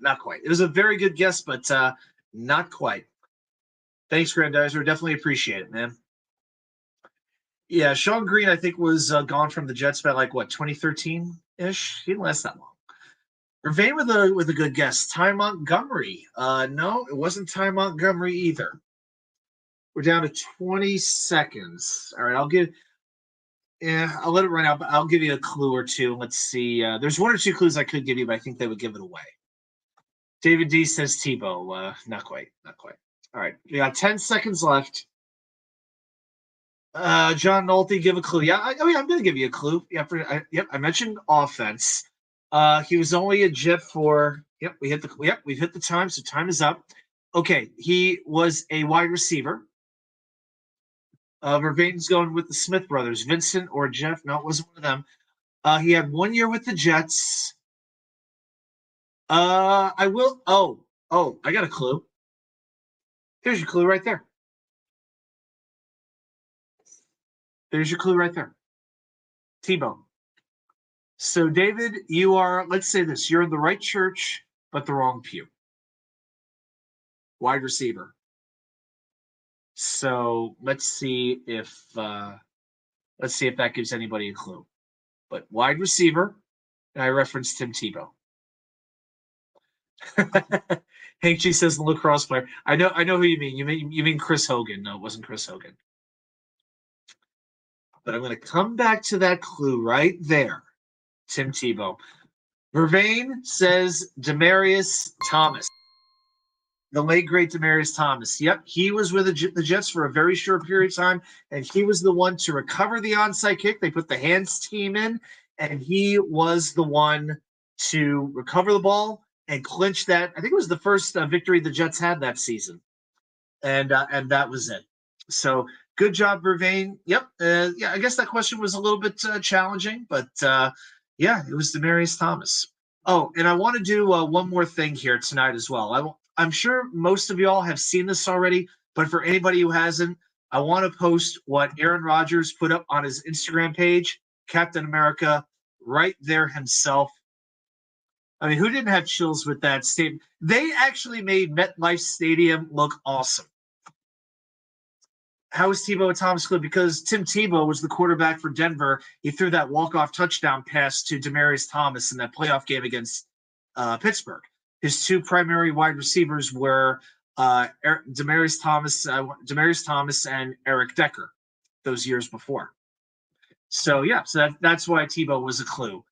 Not quite. It was a very good guess, but not quite. Thanks, Grandizer. Definitely appreciate it, man. Yeah, Sean Green, I think, was gone from the Jets by like what 2013 ish. He didn't last that long. Vervain with a good guess. Ty Montgomery. No, it wasn't Ty Montgomery either. We're down to 20 seconds. All right, I'll let it run out, but I'll give you a clue or two. Let's see. There's one or two clues I could give you, but I think they would give it away. David D says Tebow. Not quite. All right, we got 10 seconds left. John Nolte, give a clue. Yeah, I'm going to give you a clue. I mentioned offense. He was only a Jet for. We've hit the time, so time is up. Okay, he was a wide receiver. Vervain's going with the Smith brothers. Vincent or Jeff? No, it wasn't one of them. He had 1 year with the Jets. I will. Oh, I got a clue. Here's your clue right there. There's your clue right there. T-Bone. So, David, you are, let's say this, you're in the right church, but the wrong pew. Wide receiver. So let's see if that gives anybody a clue. But wide receiver, and I referenced Tim Tebow. Hank G says the lacrosse player. I know who you mean. You mean Chris Hogan. No, it wasn't Chris Hogan. But I'm going to come back to that clue right there. Tim Tebow. Vervain says Demaryius Thomas. The late great Demaryius Thomas. Yep, he was with the Jets for a very short period of time, and he was the one to recover the onside kick. They put the hands team in, and he was the one to recover the ball and clinch that. I think it was the first victory the Jets had that season, and that was it. So good job, Vervain. Yep, yeah. I guess that question was a little bit challenging, but yeah, it was Demaryius Thomas. Oh, and I want to do one more thing here tonight as well. I'm sure most of y'all have seen this already, but for anybody who hasn't, I want to post what Aaron Rodgers put up on his Instagram page, Captain America, right there himself. I mean, who didn't have chills with that statement? They actually made MetLife Stadium look awesome. How is Tebow a Thomas clue? Because Tim Tebow was the quarterback for Denver. He threw that walk-off touchdown pass to Demaryius Thomas in that playoff game against Pittsburgh. His two primary wide receivers were Demaryius Thomas and Eric Decker those years before. So, yeah, that's why Tebow was a clue.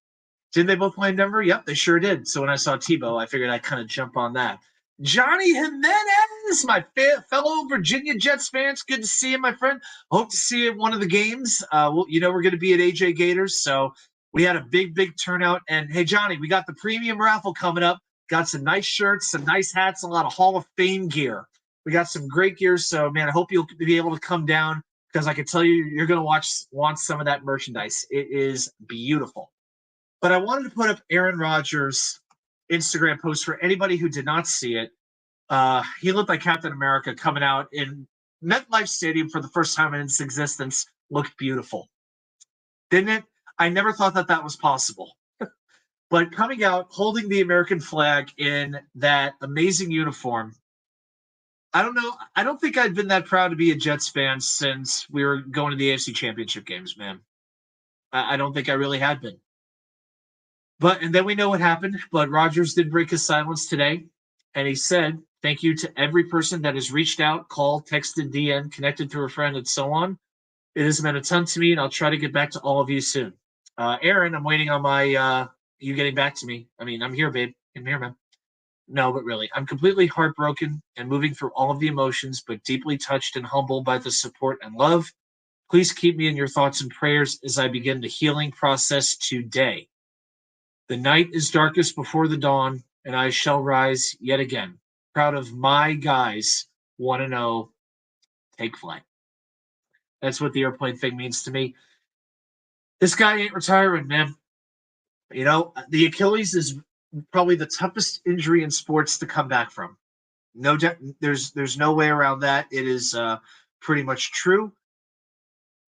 Didn't they both play in Denver? Yep, they sure did. So when I saw Tebow, I figured I'd kind of jump on that. Johnny Jimenez, my fellow Virginia Jets fans. Good to see you, my friend. Hope to see you at one of the games. We're going to be at AJ Gators, so we had a big turnout. And, hey, Johnny, we got the premium raffle coming up. Got some nice shirts, some nice hats, a lot of Hall of Fame gear. We got some great gear, so, man, I hope you'll be able to come down because I can tell you you're going to want some of that merchandise. It is beautiful. But I wanted to put up Aaron Rodgers' Instagram post for anybody who did not see it. He looked like Captain America coming out in MetLife Stadium for the first time in its existence. Looked beautiful. Didn't it? I never thought that was possible. But coming out, holding the American flag in that amazing uniform, I don't know. I don't think I'd been that proud to be a Jets fan since we were going to the AFC Championship games, man. I don't think I really had been. And then we know what happened. But Rodgers did break his silence today, and he said, "Thank you to every person that has reached out, called, texted, DM, connected through a friend, and so on. It has meant a ton to me, and I'll try to get back to all of you soon." Aaron, I'm waiting on my you getting back to me. I mean, I'm here, babe. I'm here, man. No, but really, I'm completely heartbroken and moving through all of the emotions, but deeply touched and humbled by the support and love. Please keep me in your thoughts and prayers as I begin the healing process today. The night is darkest before the dawn, and I shall rise yet again. Proud of my guys. Want to know? Take flight. That's what the airplane thing means to me. This guy ain't retiring, man. You know, the Achilles is probably the toughest injury in sports to come back from. There's no way around that. It is pretty much true.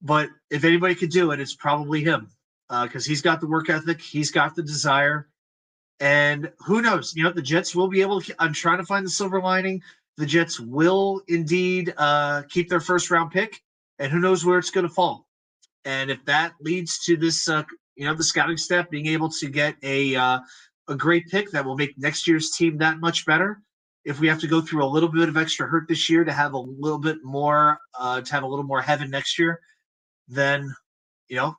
But if anybody could do it, it's probably him because he's got the work ethic, he's got the desire, and who knows? You know, the Jets will be able to. I'm trying to find the silver lining. The Jets will indeed keep their first round pick, and who knows where it's going to fall. And if that leads to this, the scouting staff being able to get a great pick that will make next year's team that much better. If we have to go through a little bit of extra hurt this year to have a little bit more, heaven next year, then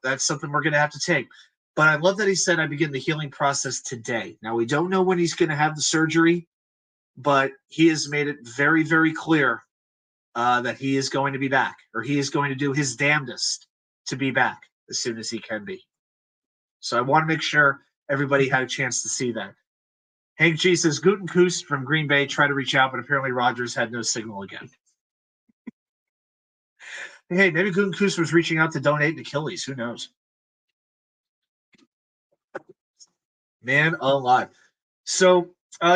that's something we're going to have to take. But I love that he said I begin the healing process today. Now we don't know when he's going to have the surgery, but he has made it very, very clear that he is going to be back, or he is going to do his damnedest to be back as soon as he can be. So I want to make sure everybody had a chance to see that. Hank G says, Guten Kuss from Green Bay tried to reach out, but apparently Rodgers had no signal again. Hey, maybe Goonkoos was reaching out to donate an Achilles. Who knows? Man alive. So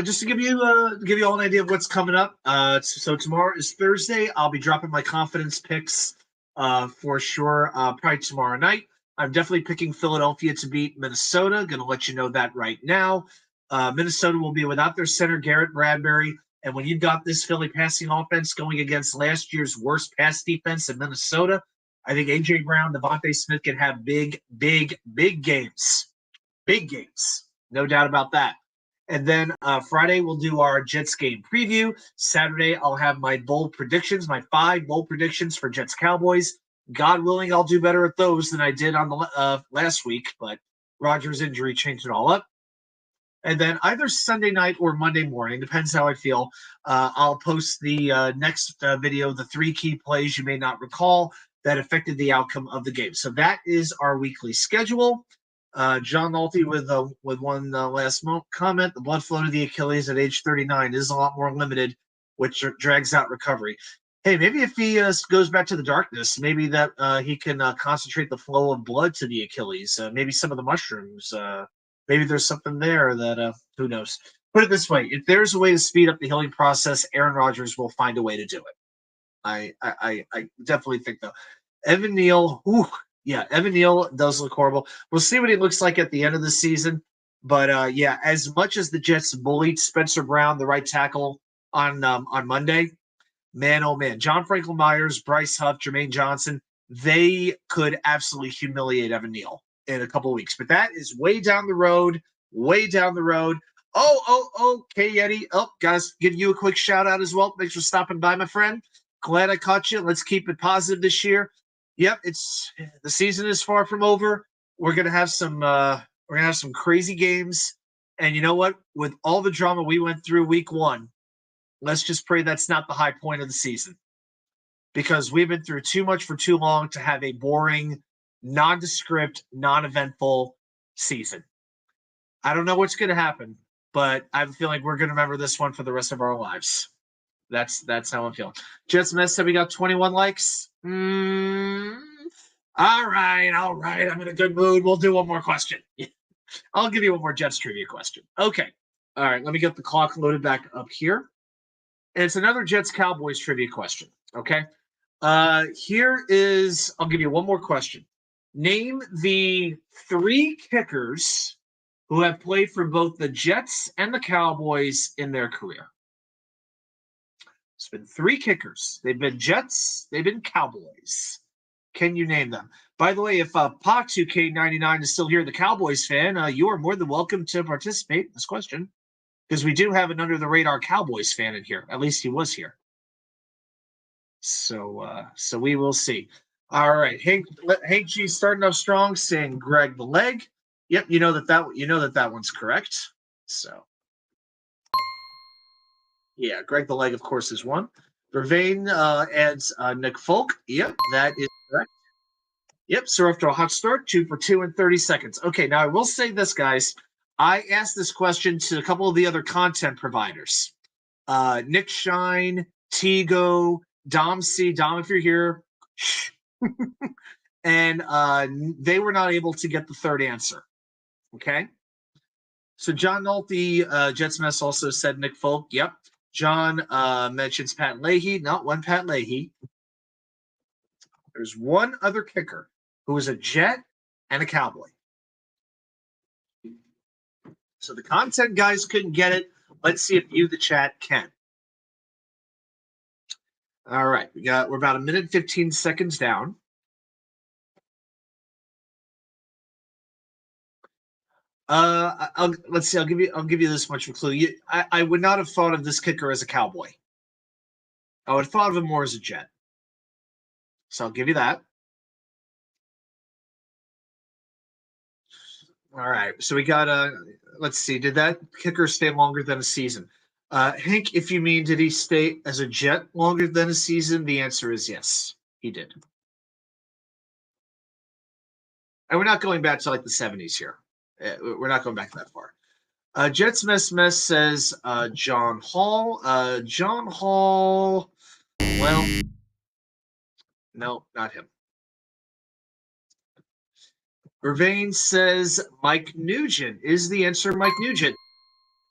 just to give you all an idea of what's coming up. So tomorrow is Thursday. I'll be dropping my confidence picks for sure. Probably tomorrow night. I'm definitely picking Philadelphia to beat Minnesota. Going to let you know that right now. Minnesota will be without their center Garrett Bradbury, and when you've got this Philly passing offense going against last year's worst pass defense in Minnesota, I think AJ Brown, Devontae Smith can have big games. Big games. No doubt about that. And then Friday, we'll do our Jets game preview. Saturday, I'll have my bold predictions, my 5 bold predictions for Jets Cowboys. God willing, I'll do better at those than I did on the last week, but Rodgers' injury changed it all up. And then either Sunday night or Monday morning, depends how I feel, I'll post the next video, the 3 key plays you may not recall that affected the outcome of the game. So that is our weekly schedule. John Nolte with one last comment. The blood flow to the Achilles at age 39 is a lot more limited, which drags out recovery. Hey, maybe if he goes back to the darkness, maybe that he can concentrate the flow of blood to the Achilles. Maybe some of the mushrooms. Maybe there's something there that who knows. Put it this way: if there's a way to speed up the healing process, Aaron Rodgers will find a way to do it. I definitely think though. Evan Neal, yeah, Evan Neal does look horrible. We'll see what he looks like at the end of the season. But yeah, as much as the Jets bullied Spencer Brown, the right tackle, on Monday, man, oh man, John Franklin Myers, Bryce Huff, Jermaine Johnson, they could absolutely humiliate Evan Neal in a couple of weeks. But that is way down the road, way down the road. Oh, K Eddie. Oh, guys, give you a quick shout out as well. Thanks for stopping by, my friend. Glad I caught you. Let's keep it positive this year. Yep, it's the season is far from over. We're gonna have some crazy games. And you know what? With all the drama we went through week 1, let's just pray that's not the high point of the season, because we've been through too much for too long to have a boring, nondescript, non-eventful season. I don't know what's going to happen, but I feel like we're going to remember this one for the rest of our lives. That's how I'm feeling. Jets Mess said we got 21 likes. All right. I'm in a good mood. We'll do one more question. I'll give you one more Jets trivia question. Okay. All right. Let me get the clock loaded back up here. And it's another Jets Cowboys trivia question. Okay. Here is, I'll give you one more question. Name the 3 kickers who have played for both the Jets and the Cowboys in their career. It's been 3 kickers. They've been Jets, they've been Cowboys. Can you name them? By the way, if Pa2K99 is still here, the Cowboys fan, you are more than welcome to participate in this question, because we do have an under the radar Cowboys fan in here. At least he was here. So we will see. All right, Hank G starting off strong, saying Greg the leg. Yep, you know that one's correct. So yeah, Greg the leg, of course, is one. Vervain adds Nick Folk. Yep, that is correct. Yep, so after a hot start, 2 for 2 in 30 seconds. Okay, now I will say this, guys. I asked this question to a couple of the other content providers. Nick Shine, Tigo, Dom C. Dom, if you're here. And they were not able to get the third answer. Okay. So John Nolte, Jets Mess also said Nick Folk. Yep. John mentions Pat Leahy. Not one Pat Leahy. There's one other kicker who was a Jet and a Cowboy. So the content guys couldn't get it. Let's see if you, the chat, can. All right. We're about 1 minute 15 seconds down. Let's see. I'll give you this much of a clue. I would not have thought of this kicker as a Cowboy. I would have thought of him more as a Jet. So I'll give you that. All right. So we got let's see. Did that kicker stay longer than a season? Hank, if you mean did he stay as a Jet longer than a season? The answer is yes, he did. And we're not going back to like the 70s here. We're not going back that far. Jets Mess says John Hall. John Hall, well, No, not him. Vervain says Mike Nugent is the answer. Mike Nugent.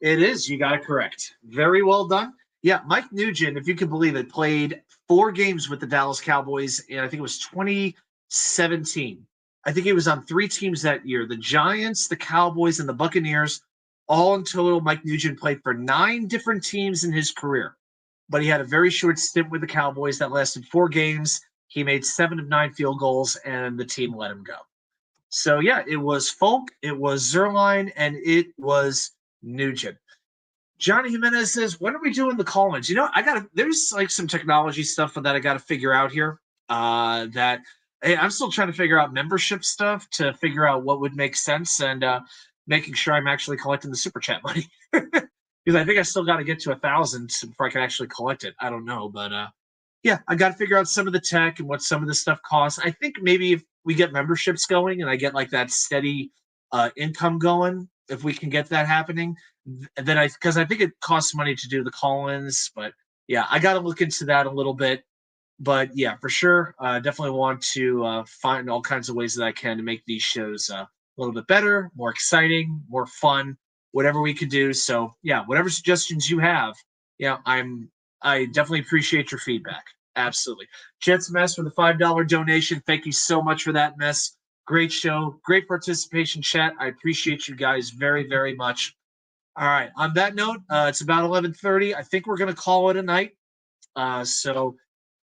It is. You got it correct. Very well done. Yeah, Mike Nugent, if you can believe it, played 4 games with the Dallas Cowboys, and I think it was 2017. I think he was on 3 teams that year: the Giants, the Cowboys, and the Buccaneers. All in total, Mike Nugent played for 9 different teams in his career, but he had a very short stint with the Cowboys that lasted 4 games. He made 7 of 9 field goals, and the team let him go. So yeah, it was Folk, it was Zerline, and it was Nugent. Johnny Jimenez says, "When are we doing the call-ins?" There's like some technology stuff that I gotta figure out here. I'm still trying to figure out membership stuff to figure out what would make sense, and making sure I'm actually collecting the super chat money. Because I think I still got to get to 1,000 before I can actually collect it. I don't know, but yeah, I got to figure out some of the tech and what some of this stuff costs. I think maybe if we get memberships going and I get like that steady income going, if we can get that happening, then because I think it costs money to do the call-ins, but yeah, I got to look into that a little bit. But yeah, for sure, definitely want to find all kinds of ways that I can to make these shows a little bit better, more exciting, more fun, whatever we could do. So yeah, whatever suggestions you have, yeah, I definitely appreciate your feedback. Absolutely. Jets Mess for the $5 donation. Thank you so much for that, Mess. Great show, great participation, chat. I appreciate you guys very, very much. All right. On that note, it's about 11:30. I think we're going to call it a night. So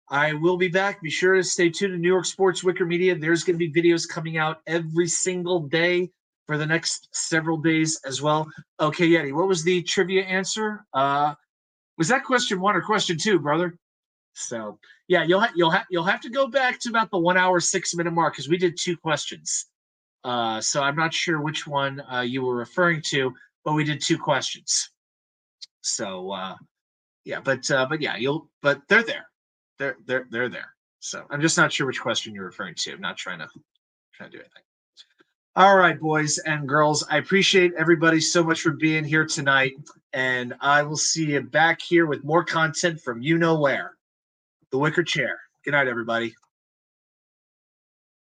I will be back. Be sure to stay tuned to New York Sports Wicker Media. There's going to be videos coming out every single day for the next several days as well. Okay, Yeti, what was the trivia answer? Was that question 1 or question 2, brother? So yeah, you'll have to go back to about the 1 hour 6 minute mark because we did 2 questions. So I'm not sure which one you were referring to, but we did 2 questions. So yeah, but yeah, but they're there. They're there. So I'm just not sure which question you're referring to. I'm not trying to do anything. All right, boys and girls, I appreciate everybody so much for being here tonight, and I will see you back here with more content from you know where. The Wicker Chair. Good night, everybody.